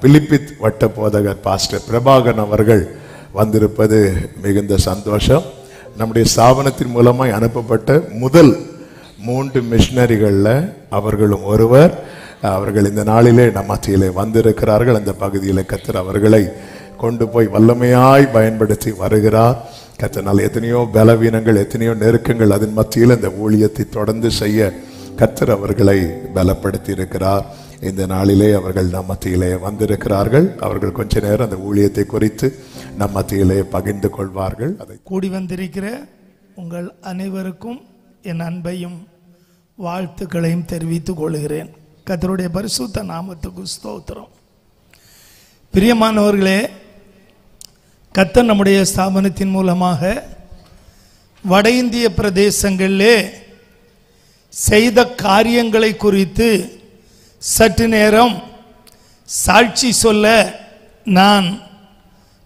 பிலிப்பித் வட்ட போதகர் பாஸ்டர் பிரபாகரன் அவர்கள் வந்திருப்பது மிகுந்த சந்தோஷம். நம்முடைய ஸ்தாபனத்தின் மூலமாய் அனுப்பப்பட்ட முதல் 3 மிஷனரிகளில் அவர்களும் ஒருவர். அவர்கள் இந்த நாளிலே நம் மத்தியிலே வந்திருக்கிறார்கள். அந்த பகுதியில் கர்த்தர் அவர்களை கொண்டு போய் வல்லமையாய் பயன்படுத்தி வருகிறார். கர்த்தரால் எத்தனையோ பலவீனங்கள், எத்தனையோ நெருக்கங்கள், அதன் மத்தியில் இந்த ஊழியத்தை தொடர்ந்து செய்ய கர்த்தர் அவர்களை பலப்படுத்தி இருக்கிறார். இந்த நாளிலே அவர்கள் நம் மத்தியிலே வந்திருக்கிறார்கள். அவர்கள் கொஞ்ச நேரம் அந்த ஊழியத்தை குறித்து நம் மத்தியிலே பகிர்ந்து கொள்வார்கள். அதை கூடி வந்திருக்கிற உங்கள் அனைவருக்கும் என் அன்பையும் வாழ்த்துக்களையும் தெரிவித்துக் கொள்கிறேன். கர்த்தருடைய பரிசுத்த நாமத்துக்கு ஸ்தோத்திரம். பிரியமானவர்களே, கர்த்தர் நம்முடைய ஸ்தாபனத்தின் மூலமாக வட இந்திய பிரதேசங்களிலே செய்த காரியங்களை குறித்து சற்று நேரம் சாட்சி சொல்ல நான்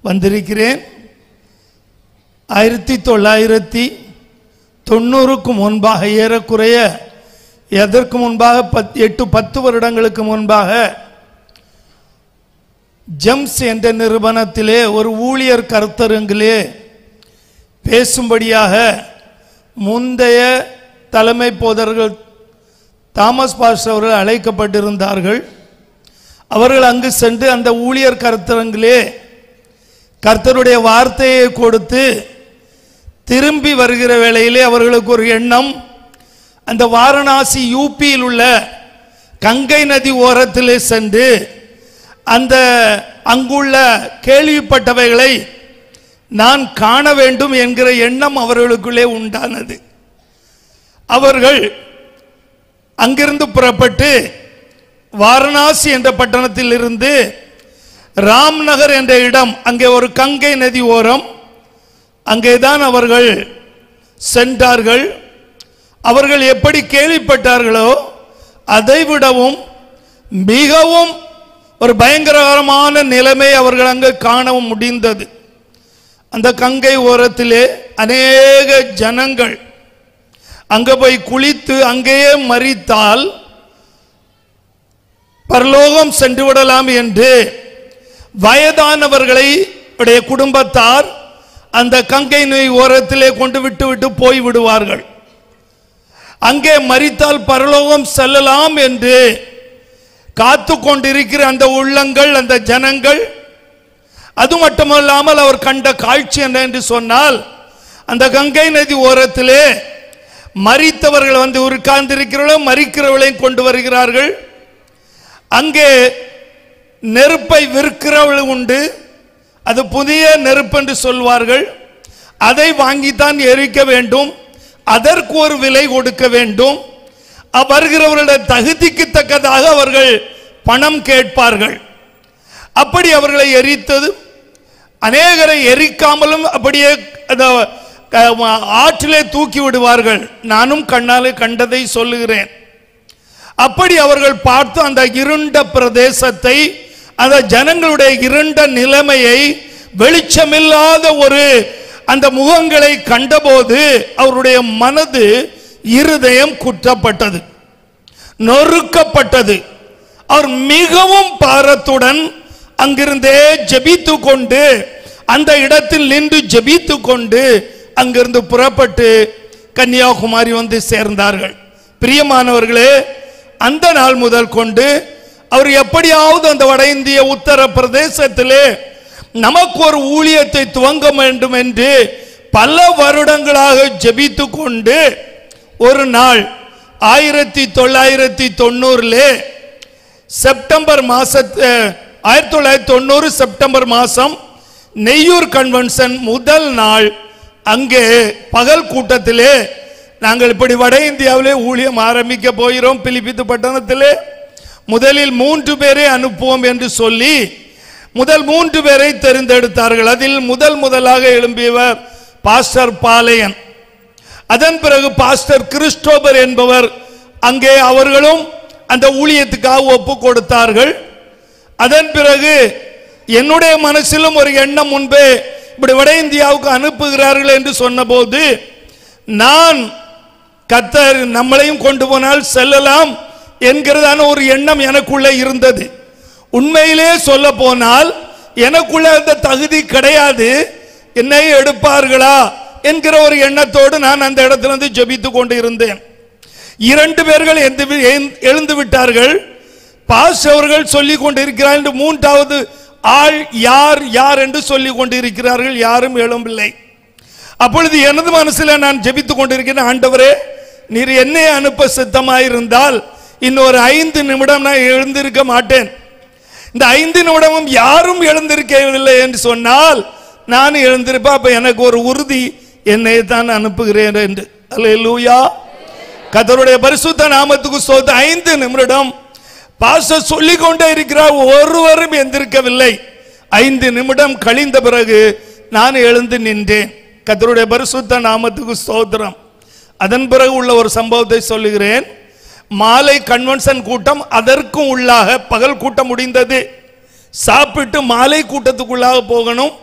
வந்திருக்கிறேன். 1990க்கு முன்பாக, ஏறக்குறைய எதற்கு முன்பாக 8-10 வருடங்களுக்கு முன்பாக ஜெம்ஸ் என்ற நிறுவனத்திலே ஒரு ஊழியர் கருத்தரங்கிலே பேசும்படியாக முந்தைய தலைமை போதகர்கள் தாமஸ் பாஸ்டர் அவர்கள் அழைக்கப்பட்டிருந்தார்கள். அவர்கள் அங்கு சென்று அந்த ஊழியர் கருத்தரங்கிலே கர்த்தருடைய வார்த்தையை கொடுத்து திரும்பி வருகிற வேளையிலே அவர்களுக்கு ஒரு எண்ணம், அந்த வாரணாசி யூபியில் உள்ள கங்கை நதி ஓரத்திலே சென்று அந்த அங்குள்ள கேள்விப்பட்டவைகளை நான் காண வேண்டும் என்கிற எண்ணம் அவர்களுக்குள்ளே உண்டானது. அவர்கள் அங்கிருந்து புறப்பட்டு வாரணாசி என்ற பட்டணத்தில் இருந்து ராம்நகர் என்ற இடம், அங்கே ஒரு கங்கை நதி ஓரம், அங்கேதான் அவர்கள் சென்றார்கள். அவர்கள் எப்படி கேள்விப்பட்டார்களோ அதைவிடவும் மிகவும் ஒரு பயங்கரமான நிலைமை அவர்கள் அங்கு காணவும் முடிந்தது. அந்த கங்கை ஓரத்திலே அநேக ஜனங்கள் அங்கே போய் குளித்து அங்கேயே மரித்தால் பரலோகம் சென்று விடலாம் என்று வயதானவர்களை உடைய குடும்பத்தார் அந்த கங்கை நதி ஓரத்திலே கொண்டு விட்டு போய் விடுவார்கள். அங்கே மரித்தால் பரலோகம் செல்லலாம் என்று காத்து கொண்டிருக்கிற அந்த உள்ளங்கள், அந்த ஜனங்கள், அது மட்டுமல்லாமல் அவர் கண்ட காட்சி என்ன என்று சொன்னால், அந்த கங்கை நதி ஓரத்திலே மரித்தவர்கள் வந்து உட்கார்ந்திருக்கிறவர்களும் மரிக்கிறவர்களையும் கொண்டு வருகிறார்கள். அங்கே நெருப்பை விற்கிறவர்கள் உண்டு, அது புதிய நெருப்பு என்று சொல்வார்கள். அதை வாங்கித்தான் எரிக்க வேண்டும், அதற்கு ஒரு விலை கொடுக்க வேண்டும். வருகிறவர்களுடைய தகுதிக்கு தக்கதாக அவர்கள் பணம் கேட்பார்கள். அப்படி அவர்களை எரித்தது, அநேகரை எரிக்காமலும் அப்படியே ஆற்றிலே தூக்கி விடுவார்கள். நானும் கண்ணாலே கண்டதை சொல்லுகிறேன். அப்படி அவர்கள் பார்த்து அந்த இருண்ட பிரதேசத்தை, அந்த ஜனங்களுடைய இருண்ட நிலைமையை, வெளிச்சமில்லாத ஒரு அந்த முகங்களை கண்டபோது அவருடைய மனது, இருதயம் குற்றப்பட்டது, நொறுக்கப்பட்டது. அவர் மிகவும் பாரத்துடன் அங்கிருந்தே ஜெபித்து கொண்டு, அந்த இடத்தில் நின்று ஜெபித்து கொண்டு அங்கிருந்து புறப்பட்டு கன்னியாகுமரி வந்து சேர்ந்தார்கள். பிரியமானவர்களே, அந்த நாள் முதல் கொண்டு அவர் எப்படியாவது அந்த வட இந்திய உத்தர பிரதேசத்திலே நமக்கு ஒரு ஊழியத்தை துவங்க வேண்டும் என்று பல வருடங்களாக ஜெபித்து கொண்டு, ஒரு நாள் 1990 செப்டம்பர் மாசத்து 1990 செப்டம்பர் மாசம் நெய்யூர் கன்வென்ஷன் முதல் நாள் அங்கே பகல் கூட்டத்திலே நாங்கள் இப்படி வட இந்தியாவிலே ஊழியம் ஆரம்பிக்க போகிறோம். பிலிப்பித்து பட்டணத்திலே முதலில் 3 பேரை அனுப்புவோம் என்று சொல்லி முதல் 3 பேரை தெரிந்தெடுத்தார்கள். அதில் முதலாக எழும்பியவர் பாஸ்டர் பாளையன். அதன் பிறகு பாஸ்டர் கிறிஸ்டோபர் என்பவர் அங்கே அவர்களும் அந்த ஊழியத்துக்காக ஒப்பு கொடுத்தார்கள். அதன் பிறகு என்னுடைய மனசிலும் ஒரு எண்ணம் முன்பே இப்படி வட இந்தியாவுக்கு அனுப்புகிறார்கள் என்று சொன்னபோது, நான் கர்த்தர் நம்மளையும் கொண்டு போனால் செல்லலாம் என்கிறதான ஒரு எண்ணம் எனக்குள்ளே இருந்தது. உண்மையிலே சொல்ல போனால் எனக்குள்ள அந்த தகுதி கிடையாது, என்னை எடுப்பார்களா என்கிற ஒரு எண்ணத்தோடு நான் அந்த இடத்திலிருந்து ஜெபித்துக் கொண்டு இருந்தேன். 2 பேர்கள் எழுந்து விட்டார்கள். பாஸ் அவர்கள் சொல்லிக் கொண்டிருக்கிறார் என்று 3வது ஆள் யார் யார் என்று சொல்லிக் கொண்டிருக்கிறார்கள். யாரும் எழும்பவில்லை. அப்பொழுது எனது மனசில் நான் ஜெபித்துக் கொண்டிருக்கிறேன், ஆண்டவரே நீர் என்னை அனுப்ப சித்தமாயிருந்தால் இன்னொரு 5 நிமிடம் நான் எழுந்திருக்க மாட்டேன். இந்த 5 நிமிடமும் யாரும் எழுந்திருக்கவில்லை என்று சொன்னால் நான் எழுந்திருப்பேன். அப்ப எனக்கு ஒரு உறுதி, என்னை தான் அனுப்புகிறேன் என்று. அல்லேலூயா. கர்த்தருடைய பரிசுத்த நாமத்துக்கு ஸ்தோத்திரம். 5 நிமிடம் பாஸ்டர் சொல்லிக் கொண்டே இருக்கிறார், ஒருவரும் எந்திருக்கவில்லை. 5 நிமிடம் கழிந்த பிறகு நான் எழுந்து நின்றேன். கர்த்தருடைய பரிசுத்த நாமத்துக்கு ஸ்தோத்திரம். அதன் பிறகு உள்ள ஒரு சம்பவத்தை சொல்லுகிறேன். மாலை கன்வென்ஷன் கூட்டம், அதற்கும் உள்ளாக பகல் கூட்டம் முடிந்தது. சாப்பிட்டு மாலை கூட்டத்துக்குள்ளாக போகணும்.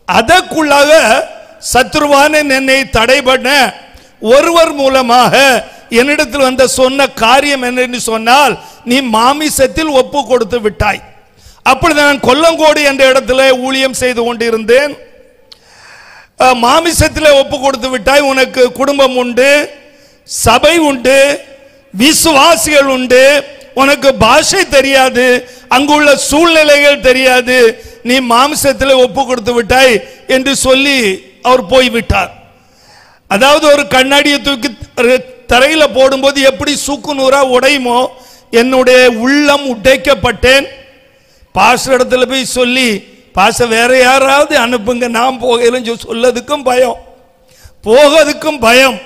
அதற்குள்ளாக சத்ருவான என்னை தடை பண்ண ஒருவர் மூலமாக என்னிடத்தில் வந்த சொன்ன காரியம் என்னன்னு சொன்னால், நீ மாமிசத்தில் ஒப்பு கொடுத்து விட்டாய். அப்பொழுது நான் கொல்லங்கோடு என்ற இடத்துல ஊழியம் செய்து கொண்டிருந்தேன். மாமிசத்தில் ஒப்பு கொடுத்து விட்டாய், உனக்கு குடும்பம் உண்டு, சபை உண்டு, விசுவாசிகள் உண்டு, உனக்கு பாஷை தெரியாது, அங்குள்ள சூழ்நிலைகள் தெரியாது, நீ மாமிசத்தில் ஒப்பு கொடுத்து விட்டாய் என்று சொல்லி அவர் போய்விட்டார். அதாவது ஒரு கண்ணாடியை தூக்கி தரையில போடும்போது எப்படி சுக்குநூறா உடையுமோ, என்னுடைய உள்ளம் உடைக்கப்பட்டேன். பாஸ்டர் இடத்துல போய் சொல்லி, பாஸ்டர் வேற யாராவது அனுப்புங்க, நான் போகலன்னு சொல்லதுக்கும் பயம், போகிறதுக்கும் பயம்.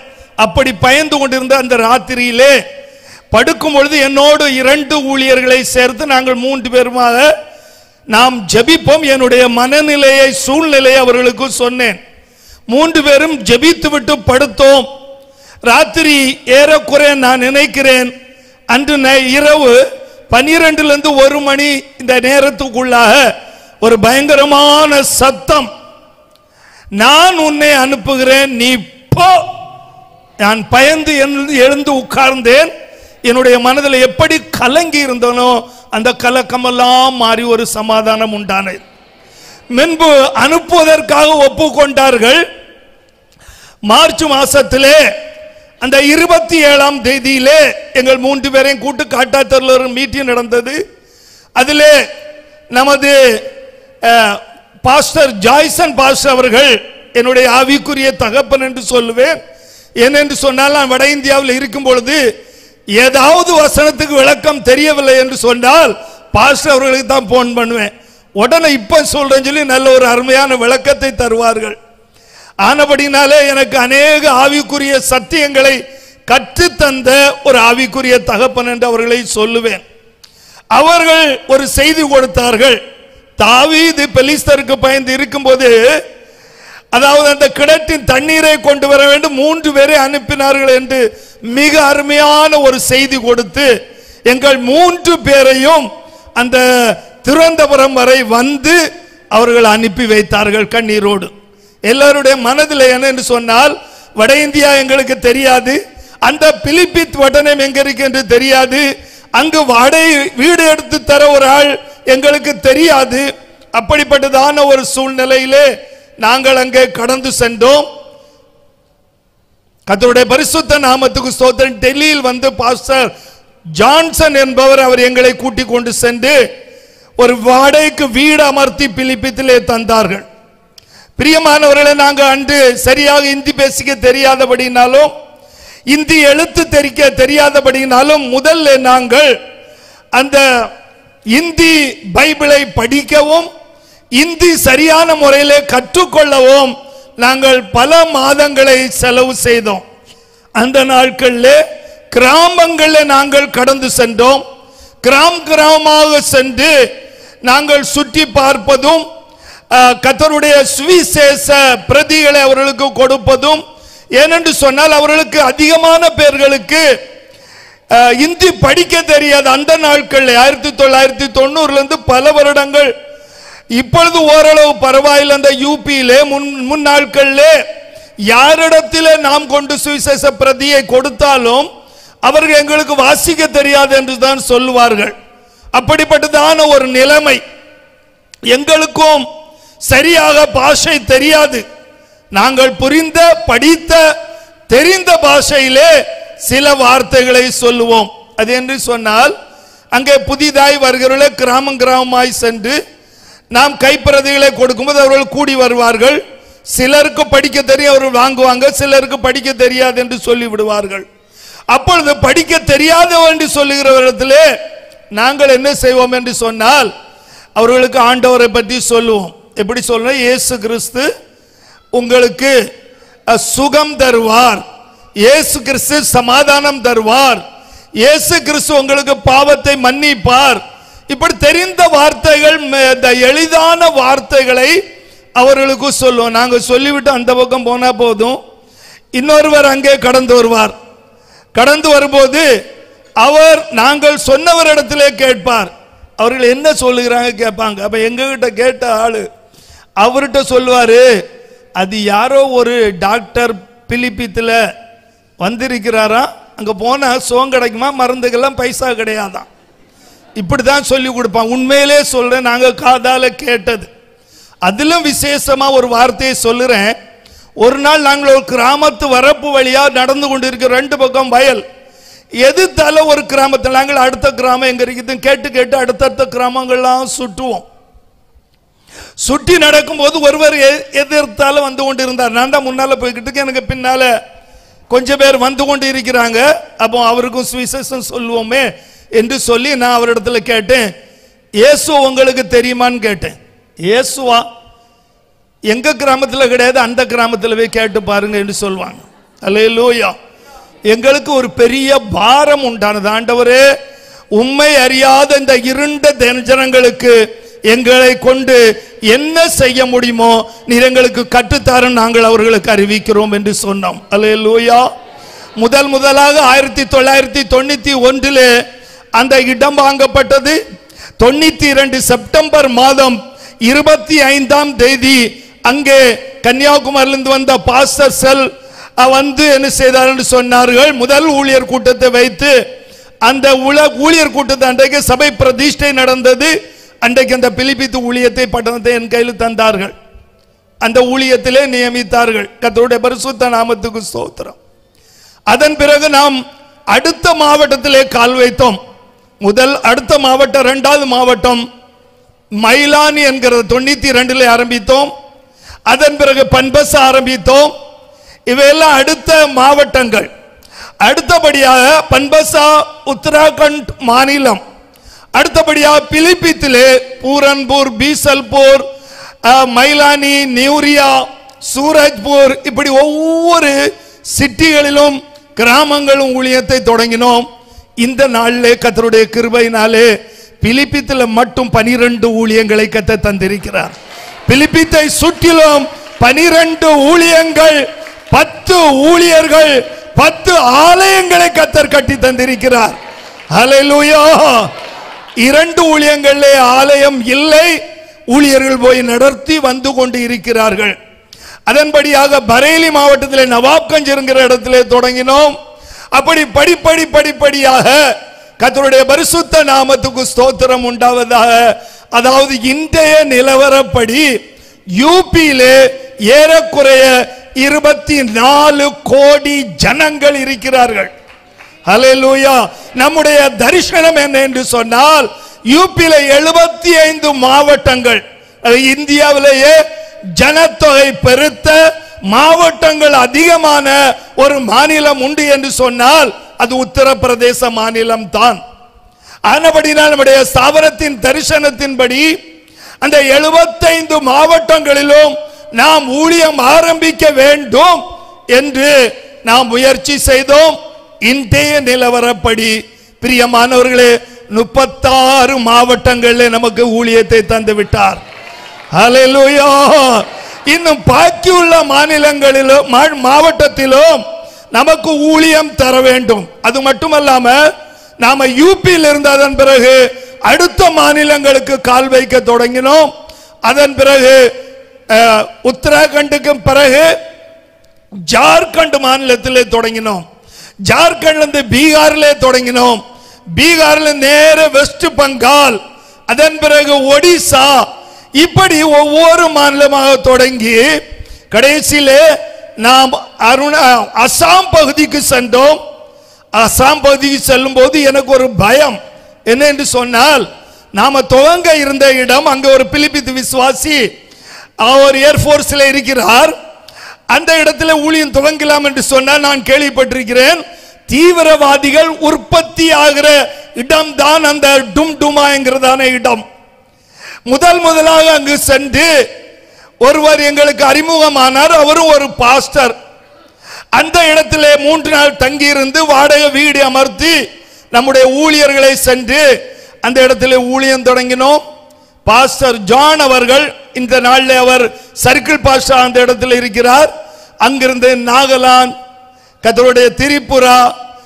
அப்படி பயந்து கொண்டிருந்த அந்த ராத்திரியிலே படுக்கும் பொழுது என்னோடு 2 ஊழியர்களை சேர்த்து நாங்கள் 3 பேருமாக நாம் ஜெபிப்போம். என்னுடைய மனநிலையை, சூழ்நிலையை அவர்களுக்கு சொன்னேன். 3 பேரும் ஜெபித்து விட்டு படுத்தோம். ராத்திரி ஏறக்குறைய நான் நினைக்கிறேன் அன்று இரவு 12லிருந்து 1 மணி இந்த நேரத்துக்குள்ளாக ஒரு பயங்கரமான சத்தம், நான் உன்னை அனுப்புகிறேன், நீ போ. நான் பயந்து எழுந்து உட்கார்ந்தேன். என்னுடைய மனதில் எப்படி கலங்கி இருந்தனோ அந்த கலக்கமெல்லாம் மாறி ஒரு சமாதானம் உண்டானது. முன்பு அனுப்புவதற்காக ஒப்புக்கொண்டார்கள். மார்ச் மாசத்திலே அந்த 27ஆம் தேதியிலே எங்கள் 3 பேரையும் கூட்டு காட்டாத்தூரில் ஒரு மீட்டிங் நடந்தது. அதிலே நமது பாஸ்டர் ஜாய்சன் பாஸ்டர் அவர்கள் என்னுடைய ஆவிக்குரிய தகப்பன் என்று சொல்லுவேன். ஏனென்று சொன்னால், நான் வட இந்தியாவில் இருக்கும் பொழுது ஏதாவது வசனத்துக்கு விளக்கம் தெரியவில்லை என்று சொன்னால் பாஸ்டர் அவர்களுக்கு தான் போன் பண்ணுவேன். உடனே இப்ப சொல்றேன்னு சொல்லி நல்ல ஒரு அருமையான விளக்கத்தை தருவார்கள். ஆனபடினாலே எனக்கு அநேக ஆவிக்குரிய சத்தியங்களை கற்றுத்தந்த ஒரு ஆவிக்குரிய தகப்பன் என்று அவர்களை சொல்லுவேன். அவர்கள் ஒரு செய்தி கொடுத்தார்கள். தாவீது பெலிஸ்தருக்கு பயந்து இருக்கும்போது, அதாவது அந்த கிணற்றின் தண்ணீரை கொண்டு வர வேண்டும், 3 பேரை அனுப்பினார்கள் என்று மிக அருமையான ஒரு செய்தி கொடுத்து எங்கள் 3 பேரையும் அந்த திருவனந்தபுரம் வரை வந்து அவர்கள் அனுப்பி வைத்தார்கள் கண்ணீரோடு. எல்லாருடைய மனதில் என்ன என்று சொன்னால், வட இந்தியா எங்களுக்கு தெரியாது, அந்த பிலிப்பித் வட்டணம் எங்க இருக்கு என்று தெரியாது, அங்கு வாடகை வீடு எடுத்து தர ஒரு ஆள் எங்களுக்கு தெரியாது. அப்படிப்பட்டதான ஒரு சூழ்நிலையிலே நாங்கள் அங்கே கடந்து சென்றோம். கர்த்தருடைய பரிசுத்த நாமத்துக்கு ஸ்தோத்திரம். டெல்லியில் வந்து பாஸ்டர் ஜான்சன் என்பவர் அவர் எங்களை கூட்டிக் கொண்டு சென்று ஒரு வாடகைக்கு வீடு அமர்த்தி பிலிப்பித்திலே தந்தார்கள். பிரியமானவர்களை, நாங்கள் அன்று சரியாக இந்தி பேசிக்க தெரியாதபடினாலும், இந்தி எழுத்து தெரியாதபடினாலும் முதல்ல நாங்கள் அந்த இந்தி பைபிளை படிக்கவும் இந்தி சரியான முறையிலே கற்றுக்கொள்ளவும் நாங்கள் பல மாதங்களை செலவு செய்தோம். அந்த நாட்களில் கிராமங்களில் நாங்கள் கடந்து சென்றோம். கிராமமாக சென்று நாங்கள் சுற்றி பார்ப்பதும், கர்த்தருடைய சுவிசேஷ பிரதிகளை அவர்களுக்கு கொடுப்பதும். ஏனென்று சொன்னால், அவர்களுக்கு அதிகமான பேர்களுக்கு இந்தி படிக்க தெரியாது. அந்த நாட்களில் 1990 பல வருடங்கள், இப்பொழுது ஓரளவு பரவாயில்லை. அந்த யூபியிலே முன் நாட்களிலே யாரிடத்திலே நாம் கொண்டு சுவிசேஷ பிரதியை கொடுத்தாலும் அவர்கள் எங்களுக்கு வாசிக்க தெரியாது என்று தான் சொல்லுவார்கள். அப்படிப்பட்டதான ஒரு நிலைமை. எங்களுக்கும் சரியாக பாஷை தெரியாது. நாங்கள் புரிந்த படித்த தெரிந்த பாஷையிலே சில வார்த்தைகளை சொல்லுவோம். அது என்று சொன்னால், அங்கே புதிதாய் வருகிறவர்களே கிராமம் கிராமமாய் சென்று நாம் கைப்பிரதிகளை கொடுக்கும்போது அவர்கள் கூடி வருவார்கள். சிலருக்கு படிக்க தெரியும், அவர்கள் வாங்குவாங்க. சிலருக்கு படிக்க தெரியாது என்று சொல்லி விடுவார்கள். அப்பொழுது படிக்க தெரியாது என்று சொல்லுகிறவரிடத்திலே நாங்கள் என்ன செய்வோம் என்று சொன்னால், அவர்களுக்கு ஆண்டவரை பற்றி சொல்லுவோம். எப்படி சொல்றோம்? இயேசு கிறிஸ்து உங்களுக்கு சுகம் தருவார், இயேசு கிறிஸ்து சமாதானம் தருவார், இயேசு கிறிஸ்து உங்களுக்கு பாவத்தை மன்னிப்பார். இப்படி தெரிந்த வார்த்தைகள், எளிதான வார்த்தைகளை அவர்களுக்கு சொல்லுவோம். நாங்கள் சொல்லிவிட்டு அந்த பக்கம் போனா போதும், இன்னொருவர் அங்கே கடந்து வருவார். கடந்து வரும்போது அவர் நாங்கள் சொன்னவரிடத்திலே கேட்பார். அவர்கள் என்ன சொல்லுகிறாங்க கேட்பாங்க. அப்ப எங்ககிட்ட கேட்ட ஆளு அவர்கிட்ட சொல்லுவாரு, அது யாரோ ஒரு டாக்டர் பிலிப்பித்துல வந்திருக்கிறாரா, அங்க போனா சோகம் கிடைக்குமா, மருந்துக்கெல்லாம் பைசா கிடையாதான். இப்படிதான் சொல்லி கொடுப்பான். உண்மையிலே சொல்றேன், நாங்க காதால கேட்டது. அதிலும் விசேஷமா ஒரு வார்த்தையை சொல்லுறேன். ஒரு நாள் நாங்கள் ஒரு கிராமத்து வரப்பு வழியா நடந்து கொண்டிருக்க, ரெண்டு பக்கம் வயல், எதிர்த்தால ஒரு கிராமத்தில் நாங்கள் அடுத்த கிராமம் எங்க இருக்குது கேட்டு கேட்டு அடுத்தடுத்த கிராமங்கள்லாம் சுட்டுவோம். சுட்டி நடக்கும் போது ஒருவர் எதிர்த்தால வந்து கொண்டு இருந்தார். நான் தான் முன்னால போய்கிட்டு, எனக்கு பின்னால கொஞ்சம் பேர் வந்து கொண்டு இருக்கிறாங்க. அப்போ அவருக்கும் சுவிசேஷம் சொல்லுவோமே என்று சொல்லி நான் அவரிடத்துல கேட்டேன், இயேசு உங்களுக்கு தெரியுமான்னு கேட்டேன். இயேசுவா? எங்க கிராமத்தில் கிடையாது, அந்த கிராமத்தில் போய் கேட்டு பாருங்க என்று சொல்லுவாங்க. அல்லேலூயா. எங்களுக்கு ஒரு பெரிய பாரம் உண்டானது. ஆண்டவரே, உம்மை அறியாத இந்த இருண்ட ஜனங்களுக்கு எங்களை கொண்டு என்ன செய்ய முடியுமோ நீர் எங்களுக்கு கற்றுத்தார நாங்கள் அவர்களுக்கு அறிவிக்கிறோம் என்று சொன்னோம். அல்லேலூயா. முதலாக 1991 அந்த இடம் வாங்கப்பட்டது. 92 செப்டம்பர் மாதம் 25ஆம் தேதி அங்கே கன்னியாகுமரியிலிருந்து வந்த பாஸ்டர் செல் வந்து என்ன செய்தார் என்று சொன்னார்கள். முதல் ஊழியர் கூட்டத்தை வைத்து அந்த ஊழியர் கூட்டத்தை அன்றைக்கு சபை பிரதிஷ்டை நடந்தது. அன்றைக்கு அந்த பிலிப்பித்து ஊழியத்தை பட்டணத்தை என் கையில் தந்தார்கள். அந்த ஊழியத்திலே நியமித்தார்கள். கர்த்தருடைய பரிசுத்த நாமத்துக்கு ஸ்தோத்திரம். அதன் பிறகு நாம் அடுத்த மாவட்டத்திலே கால் வைத்தோம். அடுத்த மாவட்டம், இரண்டாவது மாவட்டம் மயிலானி என்கிறது 92 ஆரம்பித்தோம். அதன் பிறகு பன்பஸ் ஆரம்பித்தோம். இவையெல்லாம் அடுத்த மாவட்டங்கள். அடுத்தபடியாக பன்பசா உத்தராகண்ட் மாநிலம், அடுத்தபடியாக பிலிப்பித்திலே பூரன்பூர், பீசல்பூர், மயிலானி, நியூரியா, சூரஜ்பூர், இப்படி ஒவ்வொரு சிட்டிகளிலும் கிராமங்களும் ஊழியத்தை தொடங்கினோம். இந்த நாளிலே கர்த்தருடைய கிருபையினாலே பிலிப்பித்தில் மட்டும் 12 ஊழியங்களை கர்த்தர் தந்திருக்கிறார். பிலிப்பித்தை சுற்றிலும் 12 ஊழியங்கள், 10 ஊழியர்கள், 10 ஆலயங்களை கர்த்தர் கட்டி தந்திருக்கிறார். ஹல்லேலூயா. 2 ஊழியங்களிலே ஆலயம் இல்லை, ஊழியர்கள் போய் நடத்தி வந்து கொண்டு இருக்கிறார்கள். அதன்படியாக பரேலி மாவட்டத்திலே நவாப்கஞ்ச் என்கிற இடத்திலே தொடங்கினோம். அப்படி படிப்படியாக கர்த்தருடைய பரிசுத்த நாமத்துக்கு ஸ்தோத்திரம் உண்டாவதாக. அதாவது இன்றைய நிலவரப்படி யூபியிலே ஏறக்குறைய 24 கோடி ஜனங்கள் இருக்கிறார்கள். ஹல்லேலூயா. நம்முடைய தரிசனம் என்ன என்று சொன்னால், யூபியில 75 மாவட்டங்கள், இந்தியாவிலேயே ஜனத்தொகை பெருத்த மாவட்டங்கள் அதிகமான ஒரு மாநிலம் உண்டு என்று சொன்னால் அது உத்தரப்பிரதேச மாநிலம் தான். ஆனபடினால் நம்முடைய ஸ்தாபனத்தின் தரிசனத்தின்படி அந்த 75 மாவட்டங்களிலும் நாம் ஊழியம் ஆரம்பிக்க வேண்டும் என்று நாம் முயற்சி செய்தோம். இன்றைய நிலவரப்படி பிரியமானவர்களே 36 மாவட்டங்களில் நமக்கு ஊழியத்தை தந்து விட்டார். ஹல்லேலூயா. இன்னும் பாக்கியுள்ள மாநிலங்களிலும் மாவட்டத்திலும் நமக்கு ஊழியம் தர வேண்டும். அது மட்டுமல்லாம நாம யூபியில் இருந்த அதன் பிறகு அடுத்த மாநிலங்களுக்கு கால் வைக்க தொடங்கினோம். அதன் பிறகு உத்தராகண்டுக்கு பிறகு ஜார்க்கண்ட் மாநிலத்திலே தொடங்கினோம். ஜார்க்கண்ட்ல இருந்து பீகாரிலே தொடங்கினோம். பீகார்ல நேர வெஸ்ட் பெங்கால், அதன் பிறகு ஒடிசா, இப்படி ஒவ்வொரு மாநிலமாக தொடங்கி கடைசியிலே நாம் அசாம் பகுதிக்கு சென்றோம். அசாம் பகுதிக்கு செல்லும் போது எனக்கு ஒரு பயம் என்ன என்று சொன்னால், நாம துவங்க இருந்த இடம், அங்க ஒரு பிலிப்பித்து விசுவாசி அவர் ஏர்போர்ஸ்ல இருக்கிறார். அந்த இடத்துல ஊழியம் துவங்கலாம் என்று சொன்னால் நான் கேள்விப்பட்டிருக்கிறேன். தீவிரவாதிகள் உற்பத்தி ஆகிற இடம் தான் அந்த டும்டுமா என்கிறதான இடம். முதலாக அங்கு சென்று ஒருவர் எங்களுக்கு அறிமுகமானார். அவரும் ஒரு பாஸ்டர். அந்த இடத்துல 3 நாள் தங்கி இருந்து வாடகை வீடு அமர்த்தி நம்முடைய ஊழியர்களை சென்று அந்த இடத்துல ஊழியம் தொடங்கினோம். பாஸ்டர் ஜான் அவர்கள் இந்த நாளில் அவர் சர்க்கிள் பாஸ்டர் அந்த இடத்துல இருக்கிறார். அங்கிருந்து நாகாலாந்து, கர்த்தருடைய திரிபுரா,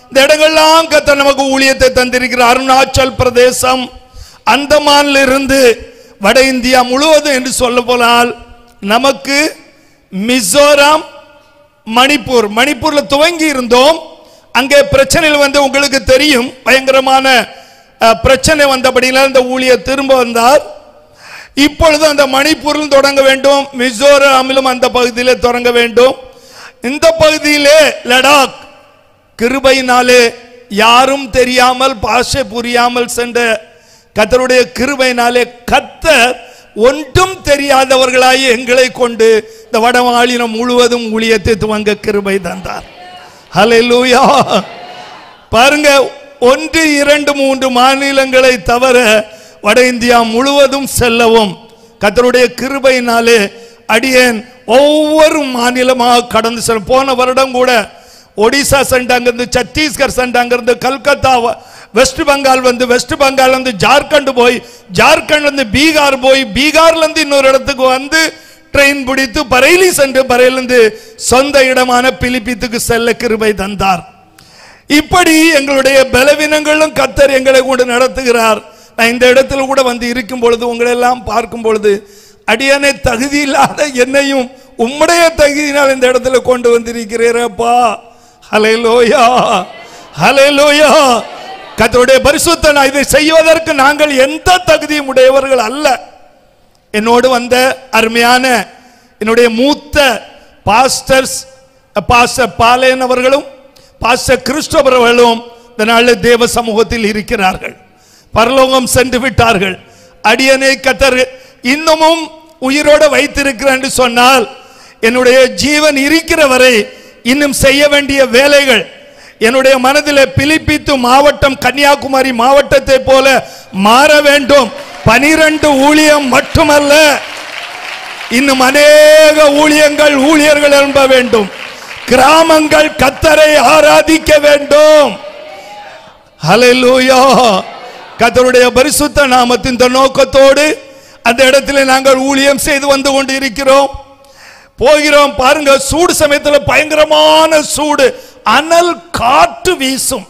இந்த இடங்கள்லாம் கர்த்தர் நமக்கு ஊழியத்தை தந்திருக்கிறார். அருணாச்சல் பிரதேசம், அந்தமான்ல இருந்து வட இந்தியா முழுவதும் என்று சொல்ல போனால் நமக்கு மிசோரம், மணிப்பூர்ல துவங்கி இருந்தோம். அங்கே பிரச்சனைகள் வந்து உங்களுக்கு தெரியும், பயங்கரமான பிரச்சனை வந்தபடியால் இந்த ஊழியர் திரும்ப வந்தார். இப்பொழுது அந்த மணிப்பூரில் தொடங்க வேண்டும், மிசோரமிலும் அந்த பகுதியிலே தொடங்க வேண்டும். இந்த பகுதியிலே லடாக் கிருபையினாலே யாரும் தெரியாமல் பாஷை புரியாமல் சென்ற கர்த்தருடைய கிருபையினாலே கர்த்தர் ஒன்றும் தெரியாதவர்களாய் எங்களை கொண்டு இந்த வடமாநிலம் முழுவதும் ஊழியத்தை துவங்க கிருபை தந்தார். ஹல்லேலூயா. பாருங்க, 1, 2, 3 மாநிலங்களை தவிர வட இந்தியா முழுவதும் செல்லவும் கர்த்தருடைய கிருபையினாலே அடியேன் ஒவ்வொரு மாநிலமாக கடந்து செல்ல. போன வருடம் கூட ஒடிசா சென்று, அங்கிருந்து சத்தீஸ்கர் சென்று, அங்கிருந்து கல்கத்தா, வெஸ்ட் பெங்கால் வந்து, வெஸ்ட் பெங்கால் வந்து ஜார்க்கண்ட் போய், ஜார்க்கண்ட் வந்து பீகார் போய், பீகார்ல இருந்து இன்னொரு இடத்துக்கு வந்து ட்ரெயின் பிடித்து பரேலி சென்று, பரேலிருந்து சொந்த இடமான பிலிப்பித்துக்கு செல்ல கிருபை தந்தார். இப்படி எங்களுடைய பலவீனங்களும் கர்த்தர் எங்களை கூட நடத்துகிறார். நான் இந்த இடத்துல கூட வந்து இருக்கும் பொழுது உங்களை எல்லாம் பார்க்கும் பொழுது அடியானே தகுதி இல்லாத என்னையும் உம்முடைய தகுதியினால் இந்த இடத்துல கொண்டு வந்திருக்கிறீரப்பா. ஹல்லேலூயா, ஹல்லேலூயா. கர்த்தருடைய பரிசுத்த நான் இதை செய்வதற்கு நாங்கள் எந்த தகுதியும் உடையவர்கள் அல்ல. என்னோடு வந்த அருமையான என்னுடைய மூத்த பாஸ்டர்ஸ், பாஸ்டர் பாலேன் அவர்களும் பாஸ்டர் கிறிஸ்டோபர் அவர்களும் இந்த நாளில் தேவ சமூகத்தில் இருக்கிறார்கள். பரலோகம் சென்று விட்டார்கள். அடியனை கர்த்தர் இன்னமும் உயிரோடு வைத்திருக்கிறார் என்று சொன்னால், என்னுடைய ஜீவன் இருக்கிற வரை இன்னும் செய்ய வேண்டிய வேலைகள் என்னுடைய மனதில் பிலிப்பித்து மாவட்டம் கன்னியாகுமரி மாவட்டத்தை போல மாற வேண்டும். 12 ஊழியம் மட்டுமல்ல, இன்னும் அநேக ஊழியர்கள் எழும்ப வேண்டும். கிராமங்கள் கர்த்தரை ஆராதிக்க வேண்டும். ஹல்லேலூயா. கர்த்தருடைய பரிசுத்த நாமத்தின் நோக்கத்தோடு அந்த இடத்துல நாங்கள் ஊழியம் செய்து வந்து கொண்டு இருக்கிறோம், போகிறோம். பாருங்க, சூடு சமயத்தில் பயங்கரமான சூடு, அனல் காற்று வீசும்.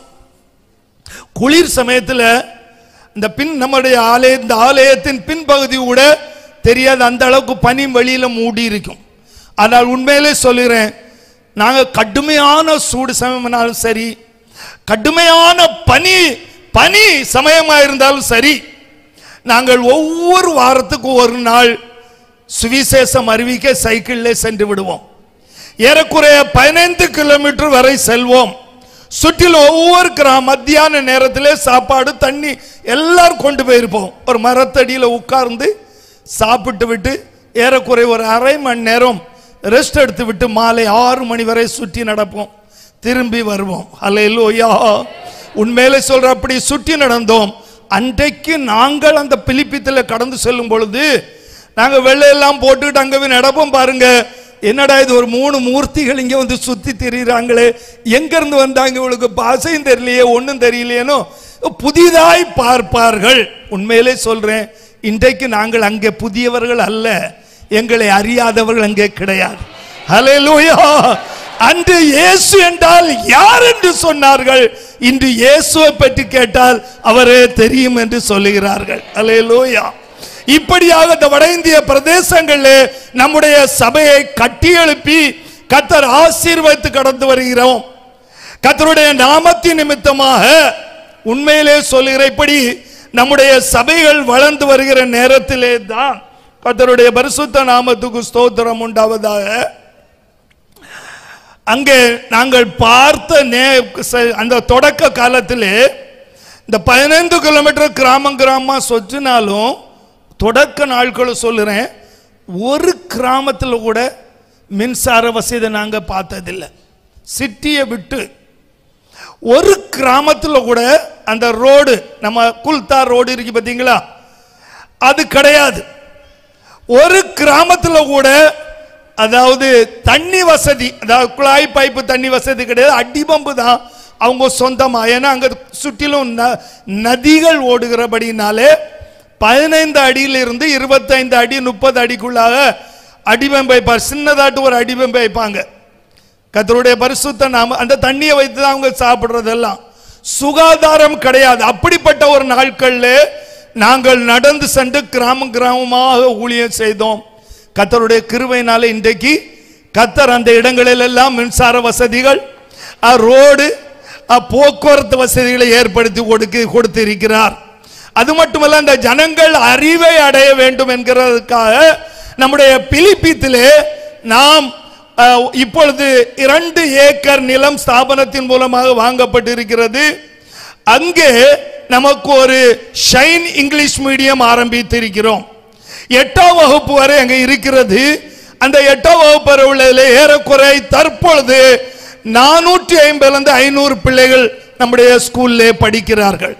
குளிர் சமயத்தில் இந்த நம்முடைய இந்த ஆலயத்தின் பின்பகுதி கூட தெரியாது, அந்த அளவுக்கு பனி வெளியில மூடி இருக்கும். ஆனால் உண்மையிலே சொல்லுறேன், நாங்கள் கடுமையான சூடு சமயம்னாலும் சரி, கடுமையான பனி சமயமா இருந்தாலும் சரி, நாங்கள் ஒவ்வொரு வாரத்துக்கு ஒரு நாள் சுவிசேஷம் அறிவிக்க சைக்கிளில் சென்று விடுவோம். ஏறக்குறைய 15 கிலோமீட்டர் வரை செல்வோம். சுற்றில் ஒவ்வொரு மத்தியான நேரத்திலே சாப்பாடு தண்ணி எல்லாரும் கொண்டு போயிருப்போம். ஒரு மரத்தடியில் உட்கார்ந்து சாப்பிட்டு விட்டு ஏறக்குறைய ஒரு அரை மணி நேரம் ரெஸ்ட் எடுத்து விட்டு மாலை 6 மணி வரை சுற்றி நடப்போம், திரும்பி வருவோம். ஹல்லேலூயா. உண்மையிலே சொல்ற, அப்படி சுற்றி நடந்தோம். அன்றைக்கு நாங்கள் அந்த பிலிப்பித்தில் கடந்து செல்லும் பொழுது நாங்கள் வெள்ளையெல்லாம் போட்டுட்டு அங்கே நடப்போம். பாருங்க, என்னடா இது, ஒரு 3 மூர்த்திகள் இங்கே வந்து சுத்தி திரிகிறாங்களே, எங்க இருந்து வந்தாங்க, இவளுக்கு பாசையும் தெரியலையே, ஒன்றும் தெரியலையேனோ புதிதாய் பார்ப்பார்கள். உண்மையிலே சொல்றேன், இன்றைக்கு நாங்கள் அங்கே புதியவர்கள் அல்ல, எங்களை அறியாதவர்கள் அங்கே கிடையாது. ஹல்லேலூயா. அன்று இயேசு என்றால் யார் என்று சொன்னார்கள், இன்று இயேசுவை பற்றி கேட்டால் அவரே தெரியும் என்று சொல்லுகிறார்கள். ஹல்லேலூயா. இப்படியாக இந்த வட இந்திய பிரதேசங்களில் நம்முடைய சபையை கட்டி எழுப்பி கர்த்தர் ஆசீர்வதித்து கடந்து வருகிறோம். கர்த்தருடைய நாமத்தின் நிமித்தமாக உண்மையிலே சொல்லுகிற இப்படி நம்முடைய சபைகள் வளர்ந்து வருகிற நேரத்திலே தான் கர்த்தருடைய பரிசுத்த நாமத்துக்கு ஸ்தோத்திரம் உண்டாவதாக. அங்கே நாங்கள் பார்த்த அந்த தொடக்க காலத்திலே இந்த 15 கிலோமீட்டர் கிராமமா சொச்சினாலும் தொடக்க நாட்கள் சொல்லுறேன், ஒரு கிராமத்தில் கூட மின்சார வசதி நாங்க பார்த்ததில்லை. சிட்டியை விட்டு ஒரு கிராமத்தில் கூட அந்த ரோடு, நம்ம குல்தார் ரோடு இருக்கு பார்த்தீங்களா, அது கிடையாது. ஒரு கிராமத்தில் கூட அதாவது தண்ணி வசதி, அதாவது குழாய் பைப்பு தண்ணி வசதி கிடையாது. அடிபம்பு தான் அவங்க சொந்தமா. ஏன்னா அங்க சுற்றிலும் நதிகள் ஓடுகிறபடினாலே 15 அடியிலிருந்து 25 அடி 30 அடிக்குள்ளாக அடிபம்பு வைப்பார். சின்னதாட்டு ஒரு அடிபம்பு வைப்பாங்க. கர்த்தருடைய பரிசுத்த நாம அந்த தண்ணியை வைத்து தான் அவங்க சாப்பிடுறதெல்லாம். சுகாதாரம் கிடையாது. அப்படிப்பட்ட ஒரு நாட்கள்ல நாங்கள் நடந்து சென்று கிராமமாக ஊழியம் செய்தோம். கர்த்தருடைய கிருபையினாலே இன்றைக்கு கர்த்தர் அந்த இடங்களில் எல்லாம் மின்சார வசதிகள், ரோடு, போக்குவரத்து வசதிகளை ஏற்படுத்தி கொடுத்து இருக்கிறார். அது மட்டுமல்ல, அந்த ஜனங்கள் அறிவை அடைய வேண்டும் என்கிறதுக்காக நம்முடைய பிலிப்பீத்திலே நாம் இப்பொழுது 2 ஏக்கர் நிலம் ஸ்தாபனத்தின் மூலமாக வாங்கப்பட்டிருக்கிறது. அங்கே நமக்கு ஒரு ஷைன் இங்கிலீஷ் மீடியம் ஆரம்பித்திருக்கிறோம். 8ஆம் வகுப்பு வரை அங்கே இருக்கிறது. அந்த 8ஆம் வகுப்பு வரை உள்ளதில் ஏறக்குறை தற்பொழுது 450 500 பிள்ளைகள் நம்முடைய ஸ்கூல்லே படிக்கிறார்கள்.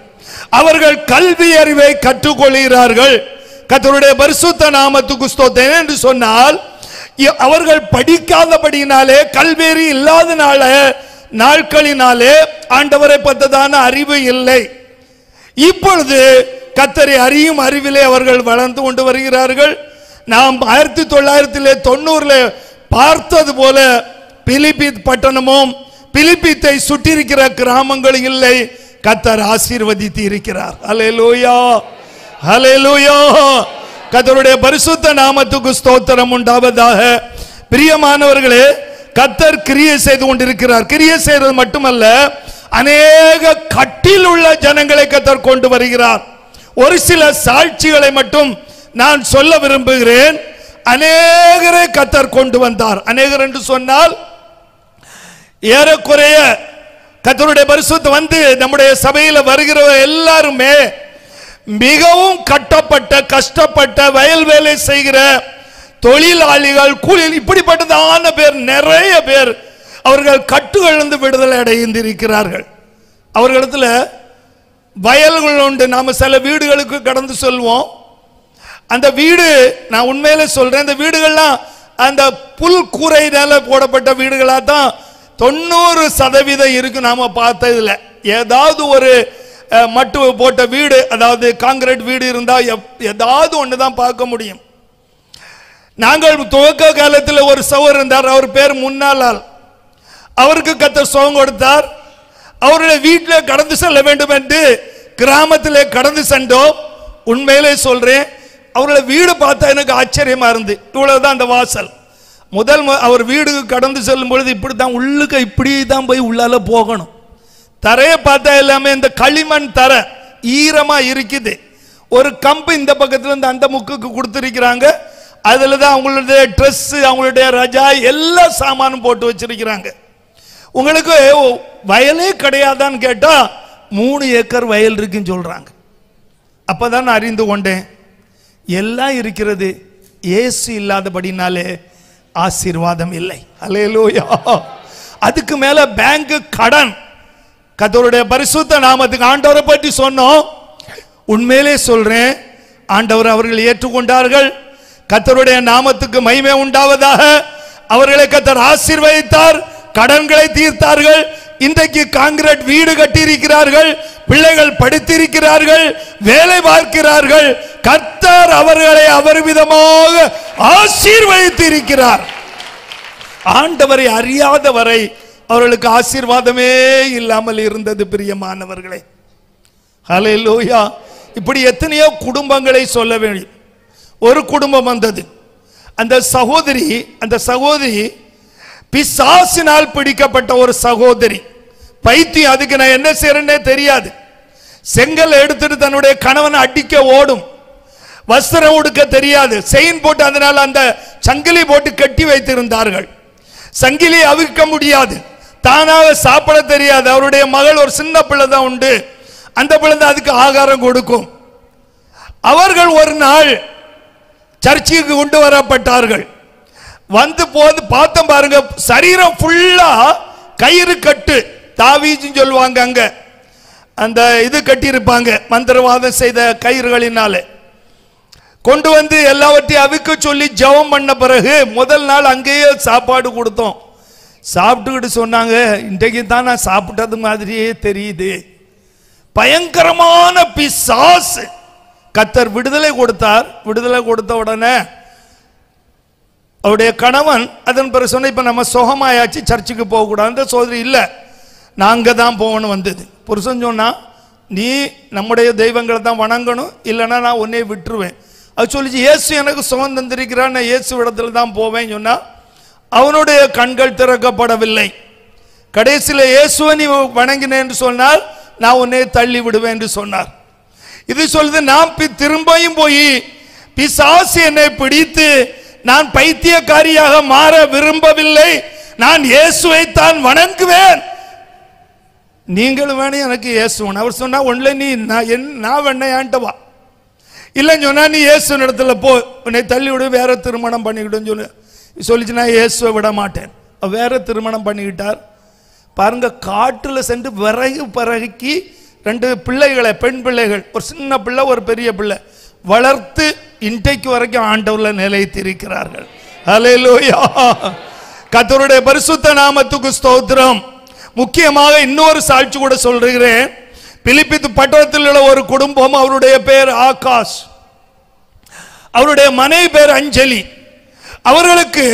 அவர்கள் கல்வி அறிவை கற்றுக்கொள்கிறார்கள். கர்த்தருடைய பரிசுத்த நாமத்துக்கு ஸ்தோத்திரம். என்று சொன்னால் அவர்கள் படிக்காதபடியினாலே, கல்வியறி இல்லாத நாட்களினாலே ஆண்டவரை பற்றதான அறிவு இல்லை. இப்பொழுது கர்த்தரை அறியும் அறிவிலே அவர்கள் வளர்ந்து கொண்டு வருகிறார்கள். நாம் 1990 பார்த்தது போல பிலிப்பீத் பட்டணமும் பிலிப்பீத்தை சுற்றியிருக்கிற கிராமங்கள் இல்லை. கர்த்தர் ஆசீர்வதித்து இருக்கிறார். ஹல்லேலூயா, ஹல்லேலூயா. கர்த்தருடைய பரிசுத்த நாமத்துக்கு ஸ்தோத்திரம் உண்டாவதாக. பிரியமானவர்களே, கர்த்தர் கிரியை செய்து கொண்டிருக்கிறார். கிரியை செய்வது மட்டுமல்ல, அநேக கட்டில் உள்ள ஜனங்களை கர்த்தர் கொண்டு வருகிறார். ஒரு சில சாட்சிகளை மட்டும் நான் சொல்ல விரும்புகிறேன். அநேகரை கர்த்தர் கொண்டு வந்தார். அநேகர் என்று சொன்னால் ஏறக்குறைய கர்த்தருடைய பரிசுத்த வந்து நம்முடைய சபையில் வருகிற எல்லாருமே மிகவும் கஷ்டப்பட்ட வயல் வேலை செய்கிற தொழிலாளிகள், கூலிகள், இப்படிப்பட்டதான பேர், நிறைய பேர் அவர்கள் கட்டுகளிலிருந்து விடுதலை அடைந்திருக்கிறார்கள். அவர்களிடத்தில் வயல்கள் உண்டு. நாம சில வீடுகளுக்கு கடந்து சொல்வோம். அந்த வீடு, நான் உண்மையிலே சொல்றேன், இந்த வீடுகள்லாம் அந்த புல் கூரையினால போடப்பட்ட வீடுகளா தான் 90% இருக்கு. நாம பார்த்ததுல ஏதாவது ஒரு மட்டு போட்ட வீடு, அதாவது காங்கிரீட் வீடு இருந்தா ஏதாவது ஒன்று தான் பார்க்க முடியும். நாங்கள் துவக்க காலத்தில் ஒரு சகோதரர் இருந்தார். அவர் பேர் முன்னாள். அவருக்கு கர்த்தர் சுகம் கொடுத்தார். அவருடைய வீட்டில் கடந்து செல்ல வேண்டும் என்று கிராமத்திலே கடந்து சென்றோம். உண்மையிலே சொல்றேன், அவருடைய வீடு பார்த்தா எனக்கு ஆச்சரியமா இருந்து. இவ்வளவுதான் அந்த வாசல். முதல் அவர் வீடுக்கு கடந்து செல்லும் பொழுது இப்படித்தான் உள்ளுக்கு இப்படி தான் போய் உள்ளால போகணும். தரையை பார்த்தா எல்லாமே இந்த களிமண் தர ஈரமா இருக்குது. ஒரு கம்பு இந்த பக்கத்துல இருந்து அந்த முக்குக்கு கொடுத்திருக்கிறாங்க. அதுல தான் அவங்களுடைய ட்ரெஸ், அவங்களுடைய ரஜா, எல்லா சாமானும் போட்டு வச்சிருக்கிறாங்க. உங்களுக்கு வயலே கிடையாதான்னு கேட்டா 3 ஏக்கர் வயல் இருக்குன்னு சொல்றாங்க. அப்பதான் நான் அறிந்து கொண்டேன், எல்லாம் இருக்கிறது, இயேசு இல்லாதபடினாலே ஆசீர்வாதம் இல்லை. அல்லேலூயா. அதுக்கு மேல பேங்க் கடன். கர்த்தருடைய பரிசுத்த நாமத்துக்கு ஆண்டவரை பற்றி சொன்னோம். உண்மையிலே சொல்றேன், ஆண்டவர் அவர்கள் ஏற்றுக்கொண்டார்கள். கர்த்தருடைய நாமத்துக்கு மகிமை உண்டாவதாக. அவர்களை கர்த்தர் ஆசீர்வதித்தார், கடன்களை தீர்த்தார்கள். இன்றைக்கு காங்கிரீட் வீடு கட்டியிருக்கிறார்கள், பிள்ளைகள் படித்திருக்கிறார்கள், வேலை பார்க்கிறார்கள். கர்த்தர் அவர்களை அபரிமிதமாக ஆசீர்வதித்திருக்கிறார். ஆண்டவரை அறியாத வரை அவர்களுக்கு ஆசீர்வாதமே இல்லாமல் இருந்தது. பிரியமானவர்களே, ஹல்லேலூயா. இப்படி எத்தனையோ குடும்பங்களை சொல்ல வேண்டும். ஒரு குடும்பம் வந்தது. அந்த சகோதரி பிசாசினால் பிடிக்கப்பட்ட ஒரு சகோதரி, பைத்தியம். அதுக்கு நான் என்ன செய்யறேன்னே தெரியாது. செங்கல் எடுத்துட்டு தன்னுடைய கணவனை அடிக்க ஓடும். வஸ்திரம் உடுக்க தெரியாது, செயின் போட்டு அதனால அந்த சங்கிலி போட்டு கட்டி வைத்திருந்தார்கள். சங்கிலி அவிழ்க்க முடியாது, தானாக சாப்பிட தெரியாது. அவருடைய மகள் ஒரு சின்ன பிள்ளை தான் உண்டு, அந்த பிள்ளை தான் அதுக்கு ஆகாரம் கொடுக்கும். அவர்கள் ஒரு நாள் சர்ச்சுக்கு கொண்டு வரப்பட்டார்கள். வந்து போது பார்த்தோம் பாருங்க, சரீரம் ஃபுல்லா கயிறு கட்டு, தாவீதுன்னு சொல்லுவாங்க, அங்க அந்த இது கட்டி இருப்பாங்க மந்திரவாதம் செய்த கயிறுகளினால. கொண்டு வந்து எல்லாவற்றையும் அவிக்க சொல்லி ஜெபம் பண்ண பிறகு முதல் நாள் அங்கேயே சாப்பாடு கொடுத்தோம். சாப்பிட்டுக்கிட்டு சொன்னாங்க, இன்றைக்கு தான் நான் சாப்பிட்டது மாதிரியே தெரியுது. பயங்கரமான பிசாசு. கர்த்தர் விடுதலை கொடுத்தார். விடுதலை கொடுத்த உடனே அவருடைய கணவன் அதன் பிறகு சொன்ன, இப்ப நம்ம சுகமாயாச்சு, சர்ச்சுக்கு போக கூடாது. சோதரி இல்ல, நாங்க தான் போகணும் வந்தது. புருஷன் சொன்னா, நீ நம்முடைய தெய்வங்களை தான் வணங்கணும், இல்லைன்னா நான் உன்னை விட்டுருவேன். அது சொல்லிச்சு, இயேசு எனக்கு சுகம் தந்திருக்கிறான், நான் இயேசு இடத்துல தான் போவேன் சொன்னா, அவனுடைய கண்கள் திறக்கப்படவில்லை. கடைசியில் இயேசுவை நீ வணங்கினேன் என்று சொன்னால் நான் உன்னை தள்ளி விடுவேன் என்று சொன்னார். இது சொல்லுது, நான் திரும்பியும் போய் பிசாசு என்னை பிடித்து நான் பைத்தியக்காரியாக மாற விரும்பவில்லை, நான் இயேசுவை தான் வணங்குவேன், நீங்களும் வேணும் எனக்கு இயேசுவன். அவர் சொன்னா, ஒன்ல நீ நான் வேண்டையான்ட்டு வா, இல்லைன்னு சொன்னா நீ இயேசு இடத்துல போ, உன்னை தள்ளி விடு, வேற திருமணம் பண்ணிக்கிட்டோன்னு சொல்லு சொல்லிச்சு. நான் இயேசுவை விட மாட்டேன். வேற திருமணம் பண்ணிக்கிட்டார். பாருங்க, காட்டுல சென்று விறகு பறகி 2 பிள்ளைகளை, பெண் பிள்ளைகள், ஒரு சின்ன பிள்ளை ஒரு பெரிய பிள்ளை வளர்த்து இன்றைக்கு வரைக்கும் ஆண்டவர்ல நிலைத்திருக்கிறார்கள். ஹல்லேலூயா, கர்த்தருடைய பரிசுத்த நாமத்துக்கு ஸ்தோத்திரம். முக்கியமாக இன்னொரு சாட்சி கூட சொல்றேன். பிலிப்பித்து பட்டணத்தில் உள்ள ஒரு குடும்பம், அவருடைய பேர் ஆகாஷ், அவருடைய மனைவி பேர் அஞ்சலி. அவர்களுக்கு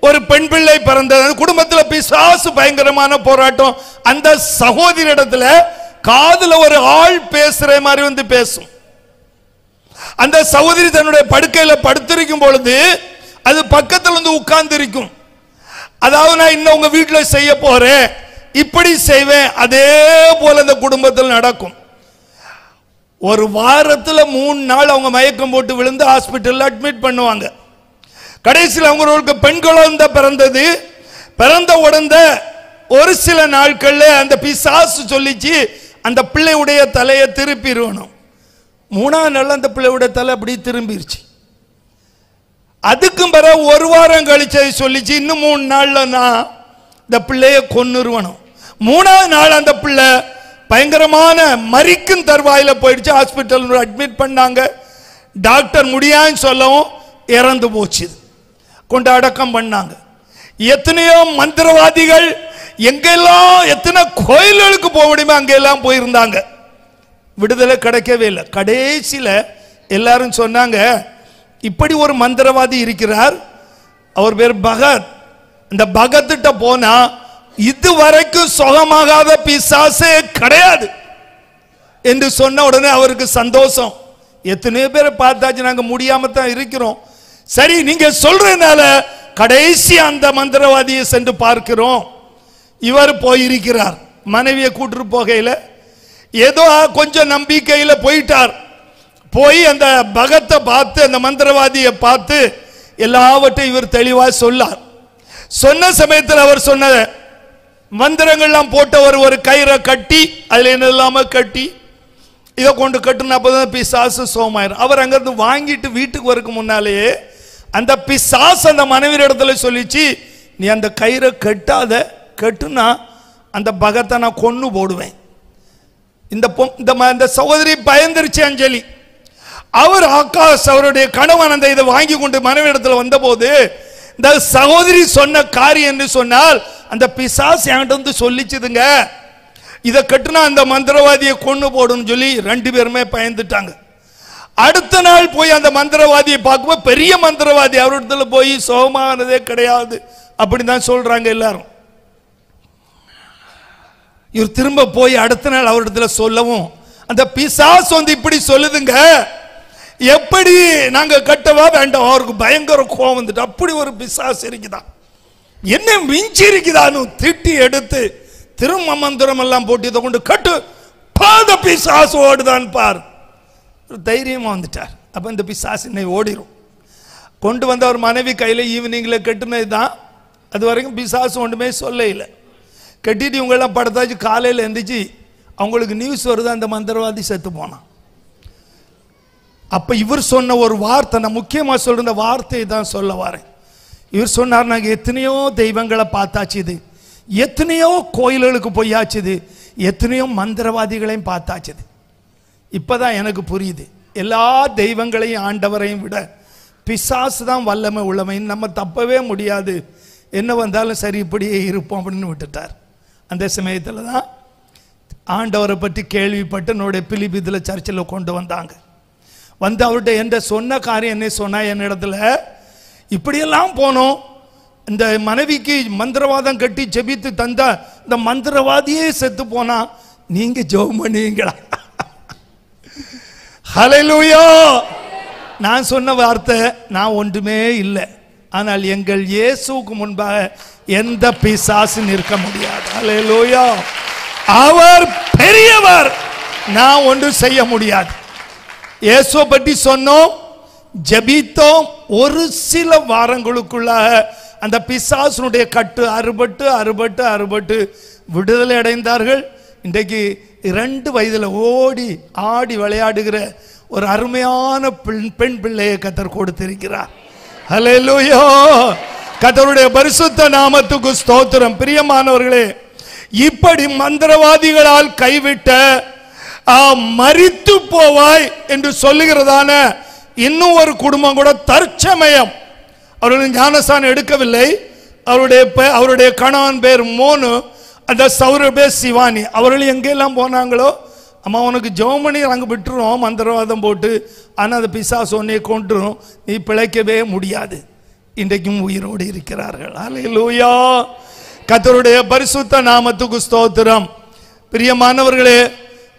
ஒரு பெண் பிள்ளை பிறந்தது. குடும்பத்தில் பிசாசு பயங்கரமான போராட்டம். அந்த சகோதரியிடத்துல காதுல ஒரு ஆள் பேசுற மாதிரி வந்து பேசும். அந்த சகோதரி தன்னுடைய படுக்கையில படுத்திருக்கும் பொழுது அது பக்கத்தில் வந்து உட்கார்ந்து இருக்கும். அதாவது, நான் இன்னும் உங்க வீட்டில் செய்ய போறேன், இப்படி செய்வேன், அதே போல இந்த குடும்பத்தில் நடக்கும். ஒரு வாரத்தில் 3 நாள் அவங்க மயக்கம் போட்டு விழுந்து ஹாஸ்பிட்டல்ல அட்மிட் பண்ணுவாங்க. கடைசியில் அவங்களுக்கு பெண் குழந்தை பிறந்தது. பிறந்த உடனே ஒரு சில நாட்கள்ல அந்த பிசாசு சொல்லிச்சு, அந்த பிள்ளையுடைய தலையை திருப்பிடணும். 3ஆம் நாள் அந்த பிள்ளையுடைய தலை அப்படி திரும்பிருச்சு. அதுக்கும் பிறகு ஒரு வாரம் கழிச்சு சொல்லிச்சு, இன்னும் 3 நாள்ல நான் இந்த பிள்ளைய கொன்னுருவணும். 3ஆவது நாள் அந்த பிள்ளை பயங்கரமான மரிக்கும் தருவாயில போயிடுச்சு. ஹாஸ்பிட்டல் அட்மிட் பண்ணாங்க. டாக்டர் முடியான்னு சொல்லவும் இறந்து போச்சு. கொண்டு அடக்கம் பண்ணாங்க. எத்தனையோ மந்திரவாதிகள் எங்கெல்லாம், எத்தனை கோயில்களுக்கு போக முடியுமோ அங்கெல்லாம் போயிருந்தாங்க, விடுதலை கிடைக்கவே இல்லை. கடைசியில எல்லாரும் சொன்னாங்க, இப்படி ஒரு மந்திரவாதி இருக்கிறார், அவர் பேர் பகத். இந்த பகத்திட்ட போனா இதுவரைக்கும் சுகமாகாத பிசாசே கிடையாது என்று சொன்ன உடனே அவருக்கு சந்தோஷம். எத்தனையோ பேரை பார்த்தாச்சு, நாங்க முடியாம தான் இருக்கிறோம். சரி, நீங்க சொல்றதுனால கடைசி அந்த மந்திரவாதியை சென்று பார்க்கிறோம். இவர் போயிருக்கிறார். மனைவியை கூட்டிட்டு போகையில ஏதோ கொஞ்சம் நம்பிக்கையில போயிட்டார். போய் அந்த பகத்தை பார்த்து, அந்த மந்திரவாதியை பார்த்து எல்லாவற்றையும் இவர் தெளிவா சொன்னார். சொன்ன சமயத்தில் அவர் சொன்ன மந்திரங்கள்லாம் போட்டவர் ஒரு கயிறை கட்டி, அதுல என்ன இல்லாம கட்டி இதை கொண்டு கட்டுன, அப்பதான் பிசாசு சோமாயிரும். அவர் அங்கிருந்து வாங்கிட்டு வீட்டுக்கு வரக்கு முன்னாலேயே அந்த பிசாசு அந்த மனைவி இடத்துல சொல்லிச்சு, நீ அந்த கயிறை கட்டாத, கட்டுனா அந்த பகத்தை நான் கொன்னு போடுவேன். இந்த சகோதரி பயந்துருச்சு அஞ்சலி. அவர் ஆகாஷ் அவருடைய கணவன் அந்த இதை வாங்கி கொண்டு மனைவி இடத்துல வந்த போது இந்த சகோதரி சொன்ன காரியம் என்று சொன்னால், அந்த பிசாசு என்கிட்ட வந்து சொல்லிச்சுதுங்க, இதை கட்டுனா அந்த மந்திரவாதியை கொண்டு போடும் சொல்லி 2 பேருமே பயந்துட்டாங்க. அடுத்த நாள் போய் அந்த மந்திரவாதியை பார்க்கும்போது பெரிய மந்திரவாதி, அவரிடத்துல போய் சோகமானதே கிடையாது அப்படிதான் சொல்றாங்க எல்லாரும். இவர் திரும்ப போய் அடுத்த நாள் அவரிடத்துல சொல்லவும் அந்த பிசாசு வந்து இப்படி சொல்லுதுங்க, எப்படி நாங்க கட்டவா வேண்டாம். அவருக்கு பயங்கர கோபம் வந்துட்டு, அப்படி ஒரு பிசாசு இருக்குதா, என்ன மிஞ்சி இருக்குதான்னு திட்டி எடுத்து திரும்ப மந்திரம் எல்லாம் போட்டு இதை கொண்டு கட்டு, பாத பிசாசு ஓடுதான் பார். தைரியமா வந்துட்டார். அப்ப இந்த பிசாசு என்னை ஓடிரும். கொண்டு வந்த ஒரு மனைவி கையில ஈவினிங்ல கட்டுனது தான். அது வரைக்கும் பிசாசு ஒன்றுமே சொல்ல இல்லை. கட்டிட்டு இவங்க எல்லாம் படுத்தாச்சு. காலையில் எந்திரிச்சு அவங்களுக்கு நியூஸ் வருது, அந்த மந்திரவாதி செத்து போனான். அப்ப இவர் சொன்ன ஒரு வார்த்தை, நான் முக்கியமா சொல்ற இந்த வார்த்தையை தான் சொல்ல வரேன். இவர் சொன்னார், நாங்க எத்தனையோ தெய்வங்களை பார்த்தாச்சுது, எத்தனையோ கோயில்களுக்கு போயாச்சுது, எத்தனையோ மந்திரவாதிகளையும் பார்த்தாச்சுது. இப்பதான் எனக்கு புரியுது, எல்லா தெய்வங்களையும் ஆண்டவரையும் விட பிசாசு தான் வல்லமை உள்ளமை. நம்ம தப்பவே முடியாது, என்ன வந்தாலும் சரி இப்படியே இருப்போம் அப்படின்னு விட்டுட்டார். அந்த சமயத்தில் தான் ஆண்டவரை பற்றி கேள்விப்பட்டு என்னுடைய பிலிபிதில் சர்ச்சில் கொண்டு வந்தாங்க. வந்து அவர்கிட்ட என்ற சொன்ன காரியம் என்ன சொன்னா, என்னிடத்துல இப்படியெல்லாம் போனோம், இந்த மனைவிக்கு மந்திரவாதம் கட்டி ஜெபித்து தந்தா இந்த மந்திரவாதியே செத்து போனா, நீங்க ஜெபம் பண்ணுவீங்களா? ஹல்லேலூயா. நான் சொன்ன வார்த்தை, நான் ஒன்றுமே இல்லை, ஆனால் எங்கள் இயேசுவுக்கு முன்பாக எந்த பிசாசு நிற்க முடியாது. ஹல்லேலூயா. அவர் பெரியவர், நான் ஒன்றும் செய்ய முடியாது. இயேசுவை பற்றி சொன்னோம், ஜெபித்தோம். ஒரு சில வாரங்களுக்குள்ளாக அந்த பிசாசுனுடைய கட்டு அறுபட்டு அறுபட்டு அறுபட்டு விடுதலை அடைந்தார்கள். இன்றைக்கு 2 வயதில் ஓடி ஆடி விளையாடுகிற ஒரு அருமையான பெண் பிள்ளையை கர்த்தர் கொடுத்திருக்கிறார். ஹல்லேலூயா. கர்த்தருடைய பரிசுத்த நாமத்துக்கு ஸ்தோத்திரம். பிரியமானவர்களே, இப்படி மந்திரவாதிகளால் கைவிட்ட மரித்து போவாய் என்று சொல்லுகிறதான இன்னும் ஒரு குடும்பம் கூட தற்சமயம் அவர்கள் ஞானஸ்தானம் எடுக்கவில்லை. அவருடைய கணவன் பேர் மோனு, அந்த சௌர பேர் சிவானி. அவர்கள் எங்கெல்லாம் போனாங்களோ, அம்மா உனக்கு ஜெபமணி அங்கே விட்டுருவோம் மந்திரவாதம் போட்டு, ஆனால் அந்த பிசாசு ஒன்னே கொண்டுரும், நீ பிழைக்கவே முடியாது. இன்றைக்கும் உயிரோடு இருக்கிறார்கள். ஹல்லேலூயா. கர்த்தருடைய பரிசுத்த நாமத்துக்கு ஸ்தோத்திரம். பிரியமானவர்களே,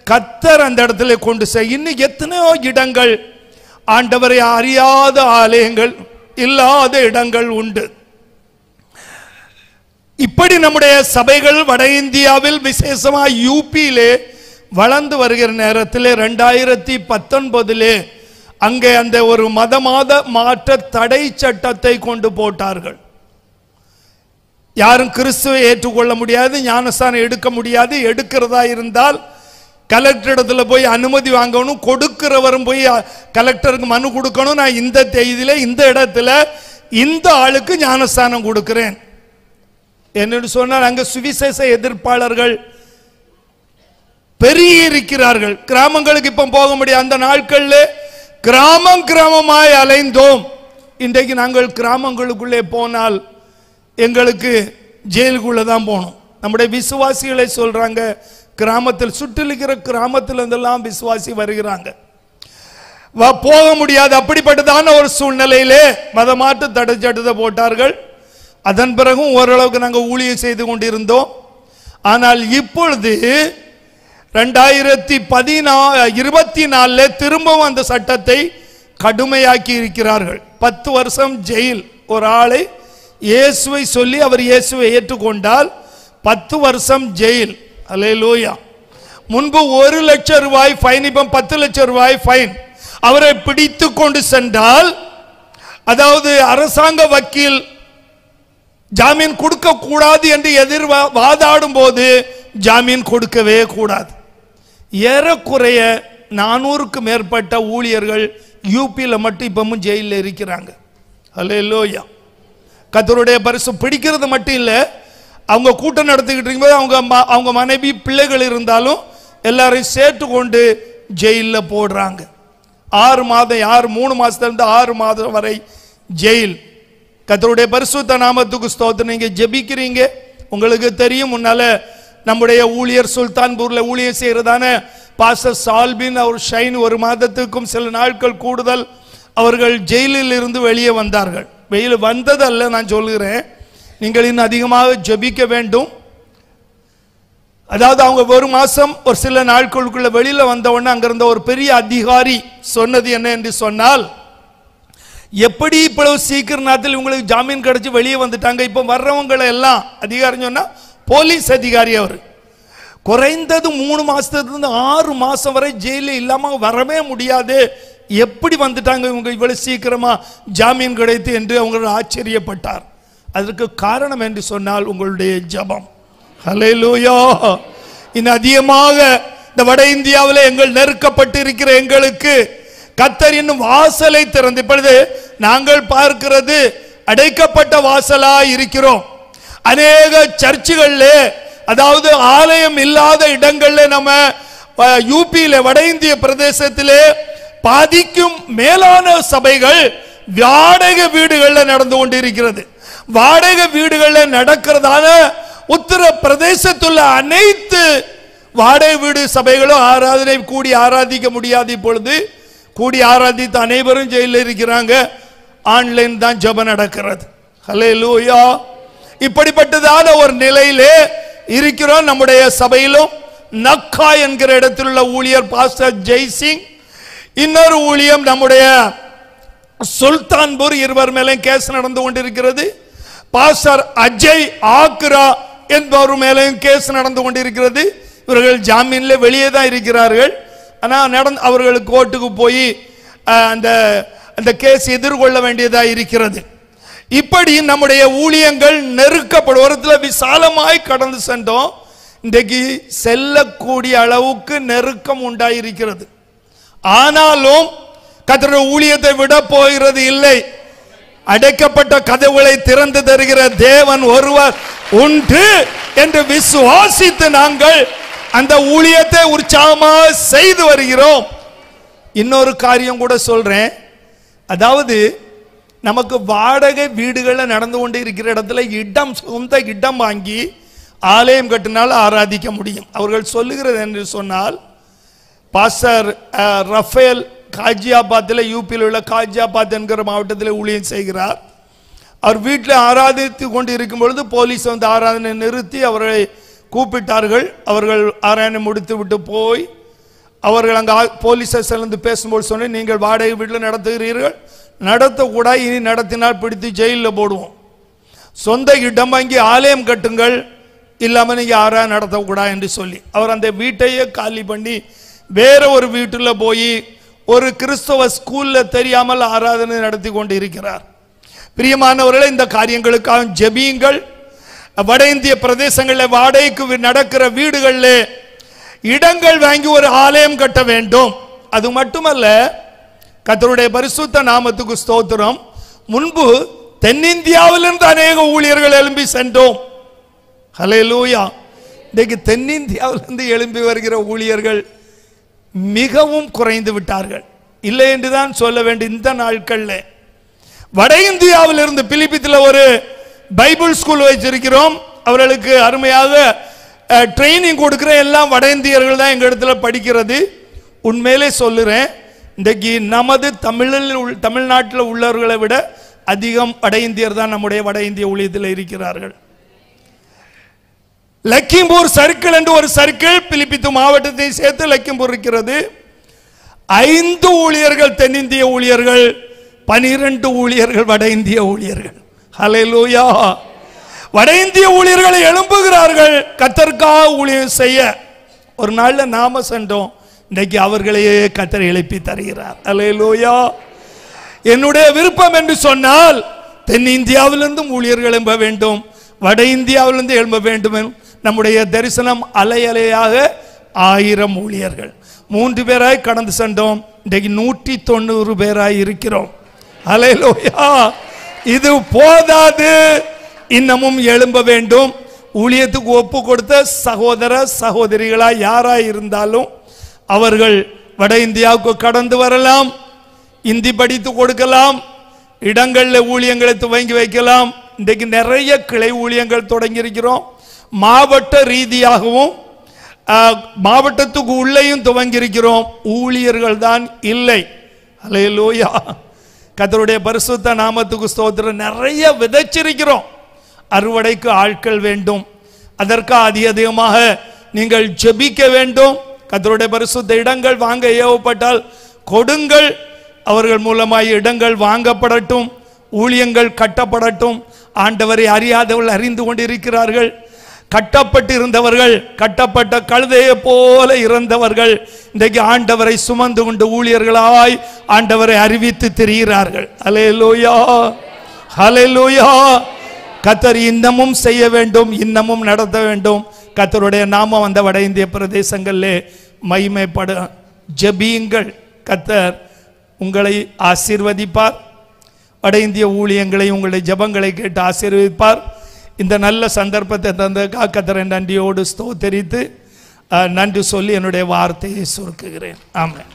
கர்த்தர் அந்த இடத்துல கொண்டு செய். இன்னும் எத்தனையோ இடங்கள் ஆண்டவரை அறியாத ஆலயங்கள் இல்லாத இடங்கள் உண்டு. இப்படி நம்முடைய சபைகள் வட இந்தியாவில் விசேஷமாக யூபியிலே வளர்ந்து வருகிற நேரத்தில் 2019 அங்கே அந்த ஒரு மதமாத மாற்ற தடை சட்டத்தை கொண்டு போட்டார்கள். யாரும் கிறிஸ்துவை ஏற்றுக்கொள்ள முடியாது, ஞானஸ்தானம் எடுக்க முடியாது. எடுக்கிறதா இருந்தால் கலெக்டர் இடத்துல போய் அனுமதி வாங்கணும், கொடுக்கிறவரும் போய் கலெக்டருக்கு மனு கொடுக்கணும், நான் இந்த தேதியில இந்த இடத்துல இந்த ஆளுக்கு ஞானஸ்தானம் கொடுக்கிறேன் என்று சொன்னால் அங்க சுவிசேஷ எதிர்ப்பாளர்கள் பெருகி இருக்கிறார்கள். கிராமங்களுக்கு இப்ப போக முடியாது. அந்த நாட்கள்ல கிராமமாய் அலைந்தோம். இன்றைக்கு நாங்கள் கிராமங்களுக்குள்ளே போனால் எங்களுக்கு ஜெயிலுக்குள்ள தான் போகணும். நம்முடைய விசுவாசிகளை சொல்றாங்க, கிராமத்தில் சுற்றிலுக்கிற கிராமத்தில் இருந்தெல்லாம் விசுவாசி வருகிறாங்க, போக முடியாது. அப்படிப்பட்டதான ஒரு சூழ்நிலையிலே மதமாற்று தடை சட்டத்தை போட்டார்கள். அதன் பிறகும் ஓரளவுக்கு நாங்கள் ஊழியம் செய்து கொண்டிருந்தோம். ஆனால் இப்பொழுது 2024 திரும்பவும் அந்த சட்டத்தை கடுமையாக்கி இருக்கிறார்கள். 10 வருஷம் ஜெயில். ஒரு ஆளை இயேசுவை சொல்லி அவர் இயேசுவை ஏற்றுக்கொண்டால் 10 வருஷம் ஜெயில். அல்லேலூயா. முன்பு 1 லட்சம் ரூபாய் ஃபைன், இப்ப 10 லட்சம் ரூபாய் ஃபைன். அவரை பிடித்து கொண்டு சென்றால், அதாவது அரசாங்க வக்கீல் ஜாமீன் கொடுக்க கூடாது என்று வாதாடும் போது ஜாமீன் கொடுக்கவே கூடாது. ஏறக்குறைய 400க்கு மேற்பட்ட ஊழியர்கள் யூபியில் மட்டும் இப்பவும் ஜெயிலில் இருக்கிறாங்க. அல்லேலூயா. கர்த்தருடைய பரிசு பிடிக்கிறது மட்டும் இல்லை, அவங்க கூட்டம் நடத்திக்கிட்டு இருக்கும்போது அவங்க மனைவி பிள்ளைகள் இருந்தாலும் எல்லாரையும் சேர்த்து கொண்டு ஜெயிலில் போடுறாங்க. 6 மாதம், 3 மாசத்திலிருந்து 6 மாதம் வரை ஜெயில். கர்த்தருடைய பரிசுத்த நாமத்துக்கு ஸ்தோத்திரம். நீங்க ஜெபிக்கிறீங்க, உங்களுக்கு தெரியும். முன்னால நம்முடைய ஊழியர் சுல்தான்பூர்ல ஊழியர் செய்யறதான பாஸ்டர் சால்பின் அவர் ஷைன் 1 மாதத்துக்கும் சில நாட்கள் கூடுதல் அவர்கள் ஜெயிலில் இருந்து வெளியே வந்தார்கள். வெளியில் வந்ததல்ல நான் சொல்கிறேன், நீங்கள் இன்னும் அதிகமாக ஜெபிக்க வேண்டும். அதாவது அவங்க 1 மாசம் ஒரு சில நாட்களுக்குள்ள வெளியில வந்த உடனே அங்கிருந்த ஒரு பெரிய அதிகாரி சொன்னது என்ன என்று சொன்னால், எப்படி இவ்வளவு சீக்கிரம் நேரத்தில் உங்களுக்கு ஜாமீன் கிடைச்சு வெளியே வந்துட்டாங்க, இப்ப வர்றவங்களை எல்லாம் அதிகாரி சொன்னா போலீஸ் அதிகாரி அவர் குறைந்தது 3 மாசத்துல 6 மாசம் வரை ஜெயிலில் இல்லாம வரவே முடியாது. எப்படி வந்துட்டாங்க இவங்க இவ்வளவு சீக்கிரமா ஜாமீன் கிடைத்து என்று அவங்க ஆச்சரியப்பட்டார். அதற்கு காரணம் என்று சொன்னால் உங்களுடைய ஜெபம். ஹல்லேலூயா. இன்னும் அதிகமாக இந்த வட இந்தியாவில் எங்கள் நெருக்கப்பட்டு இருக்கிற எங்களுக்கு கர்த்தர் இன்னும் வாசலை திறந்து, இப்பொழுது நாங்கள் பார்க்கிறது அடைக்கப்பட்ட வாசலா இருக்கிறோம். அநேக சர்ச்சுகள்ல, அதாவது ஆலயம் இல்லாத இடங்கள்ல, நம்ம யூபியில வட இந்திய பிரதேசத்திலே பாதிக்கும் மேலான சபைகள் வாடகை வீடுகள்ல நடந்து கொண்டிருக்கிறது. வாடகை வீடுகள்ல நடக்கிறதான உத்தர பிரதேசத்துள்ள அனைத்து வாடகை வீடு சபைகளும் ஆராதனை கூடி ஆராதிக்க முடியாது. இப்பொழுது கூடி ஆராதித்து அனைவரும் ஜெயிலில் இருக்கிறாங்க. ஆன்லைன் தான் ஜெபம் நடக்கிறது. ஹல்லேலூயா. இப்படிப்பட்டதான ஒரு நிலையிலே இருக்கிறோம். நம்முடைய சபையிலும் நக்கா என்கிற இடத்தில் உள்ள ஊழியர் பாஸ்டர் ஜெய்சிங், இன்னொரு ஊழியம் நம்முடைய சுல்தான்பூர், இருவர் மேலே கேஸ் நடந்து கொண்டிருக்கிறது. பாஸ்டர் அஜய் ஆக்ரா என்பவர் மேலும் கேஸ் நடந்து கொண்டிருக்கிறது. இவர்கள் ஜாமீன்ல வெளியே தான் இருக்கிறார்கள். ஆனால் அவர்கள் கோர்ட்டுக்கு போய் அந்த கேஸ் எதிர்கொள்ள வேண்டியதா இருக்கிறது. இப்படி நம்முடைய ஊழியங்கள் நெருக்கப்படுவதில் விசாலமாய் கடந்து சென்றோம். இன்றைக்கு செல்லக்கூடிய அளவுக்கு நெருக்கம் உண்டாயிருக்கிறது. ஆனாலும் கர்த்தருடைய ஊழியத்தை விட போகிறது இல்லை. அடைக்கப்பட்ட கதவுகளை திறந்து தருகிற தேவன் ஒருவர் உண்டு என்று விசுவாசித்து நாங்கள் அந்த ஊழியத்தை உற்சாகமாக செய்து வருகிறோம். இன்னொரு காரியம் கூட சொல்றேன். அதாவது நமக்கு வாடகை வீடுகளில் நடந்து கொண்டு இருக்கிற இடத்துல சொந்த இடம் வாங்கி ஆலயம் கட்டினால் ஆராதிக்க முடியும். அவர்கள் சொல்லுகிறது என்று சொன்னால், பாஸ்டர் ரஃபேல் காஜியாபாத்தில், யூபியில் உள்ள காஜியாபாத் என்கிற மாவட்டத்தில் ஊழியம் செய்கிறார். அவர் வீட்டில் ஆராதித்து கொண்டு இருக்கும் பொழுது போலீஸ் வந்து ஆராதனை நிறுத்தி அவர்களை கூப்பிட்டார்கள். அவர்கள் ஆராதனை முடித்து விட்டு போய் அவர்கள் அங்கே போலீஸை சேர்ந்து பேசும்போது சொன்ன, நீங்கள் வாடகை வீட்டில் நடத்துகிறீர்கள், நடத்தக்கூடாது, இனி நடத்தினால் பிடித்து ஜெயிலில் போடுவோம். சொந்த இடம் வாங்கி ஆலயம் கட்டுங்கள், இல்லாமல் நீங்கள் ஆராதனை நடத்தக்கூடாது என்று சொல்லி அவர் அந்த வீட்டையே காலி பண்ணி வேற ஒரு வீட்டில் போய் ஒரு கிறிஸ்தவ ஸ்கூல்ல தெரியாமல் ஆராதனை நடத்தி கொண்டு இருக்கிறார். பிரியமானவர்களே, இந்த காரியங்களுக்காக ஜெபியுங்கள். வட இந்திய பிரதேசங்களில் வாடகைக்கு நடக்கிற வீடுகளில் இடங்கள் வாங்கி ஒரு ஆலயம் கட்ட வேண்டும். அது மட்டுமல்ல, கர்த்தருடைய பரிசுத்த நாமத்துக்கு ஸ்தோத்திரம். முன்பு தென்னிந்தியாவிலிருந்து அநேக ஊழியர்கள் எழும்பி சென்றோம். ஹல்லேலூயா. இன்றைக்கு தென்னிந்தியாவிலிருந்து எழும்பி வருகிற ஊழியர்கள் மிகவும் குறைந்து விட்டார்கள். இல்லை என்றுதான் சொல்ல வேண்டும். இந்த நாட்களில் வட இந்தியாவிலிருந்து பிலிப்பித்தில் ஒரு பைபிள் ஸ்கூல் வச்சிருக்கிறோம். அவர்களுக்கு அருமையாக ட்ரைனிங் கொடுக்கிற எல்லாம் வட இந்தியர்கள் தான் எங்க இடத்துல படிக்கிறது. உண்மையிலே சொல்லுறேன், இன்றைக்கு நமது தமிழ்நாட்டில் உள்ளவர்களை விட அதிகம் வட இந்தியர் தான் நம்முடைய வட இந்திய ஊழியத்தில் இருக்கிறார்கள். லக்கிம்பூர் சர்க்கிள் என்று ஒரு சர்க்கிள், பிலிப்பித்து மாவட்டத்தை சேர்த்து லக்கிம்பூர் இருக்கிறது. 5 ஊழியர்கள் தென்னிந்திய ஊழியர்கள், 12 ஊழியர்கள் வட இந்திய ஊழியர்கள். ஹல்லேலூயா. வட இந்திய ஊழியர்களை எழும்புகிறார்கள் கர்த்தருக்காக ஊழியம் செய்ய. ஒரு நாள்ல நாம சென்றோம், இன்றைக்கு அவர்களையே கர்த்தர் எழுப்பி தருகிறார். ஹல்லேலூயா. என்னுடைய விருப்பம் என்று சொன்னால் தென்னிந்தியாவிலிருந்தும் ஊழியர்கள் எழும்ப வேண்டும், வட இந்தியாவிலிருந்து எழும்ப வேண்டும். நம்முடைய தரிசனம் அலை அலையாக 1000 ஊழியர்கள். 3 பேராய் கடந்து சென்றோம், இன்றைக்கு 190 பேராய் இருக்கிறோம். ஹல்லேலூயா. இது போதாது, இன்னமும் எழும்ப வேண்டும். ஊழியத்துக்கு ஒப்பு கொடுத்த சகோதர சகோதரிகளா யாராய் இருந்தாலும் அவர்கள் வட இந்தியாவுக்கு கடந்து வரலாம், இந்தி படித்து கொடுக்கலாம், இடங்களில் ஊழியங்களை துவங்கி வைக்கலாம். இன்றைக்கு நிறைய கிளை ஊழியங்கள் தொடங்கி இருக்கிறோம். மாவட்ட ரீதியாகவும் மாவட்டத்துக்கு உள்ளேயும் துவங்கி இருக்கிறோம். ஊழியர்கள் தான் இல்லை. ஹல்லேலூயா. கர்த்தருடைய பரிசுத்த நாமத்துக்கு ஸ்தோத்திரம். நிறைய விதைச்சிருக்கிறோம், அறுவடைக்கு ஆட்கள் வேண்டும். அதற்கு அதிகமாக நீங்கள் ஜெபிக்க வேண்டும். கர்த்தருடைய பரிசுத்த இடங்கள் வாங்க ஏவப்பட்டால் கொடுங்கள். அவர்கள் மூலமாய் இடங்கள் வாங்கப்படட்டும், ஊழியங்கள் கட்டப்படட்டும். ஆண்டவரை அறியாதவர்கள் அறிந்து கொண்டிருக்கிறார்கள். கட்டப்பட்டு இருந்தவர்கள், கட்டப்பட்ட கழுதையை போல இறந்தவர்கள் இன்றைக்கு ஆண்டவரை சுமந்து கொண்டு ஊழியர்களாய் ஆண்டவரை அறிவித்து திரிகிறார்கள். அல்லேலூயா, அல்லேலூயா. கர்த்தர் இன்னமும் செய்ய வேண்டும், இன்னமும் நடத்த வேண்டும். கர்த்தருடைய நாமம் அந்த வட இந்திய பிரதேசங்களிலே மகிமைப்பட. ஜெபியுங்கள், கர்த்தர் உங்களை ஆசீர்வதிப்பார். வட இந்திய ஊழியங்களை, உங்களுடைய ஜெபங்களை கேட்டு ஆசீர்வதிப்பார். இந்த நல்ல சந்தர்ப்பத்தை தந்த கர்த்தரை நன்றியோடு ஸ்தோத்திரித்து நன்றி சொல்லி என்னுடைய வார்த்தையை சுருக்குகிறேன். ஆமென்.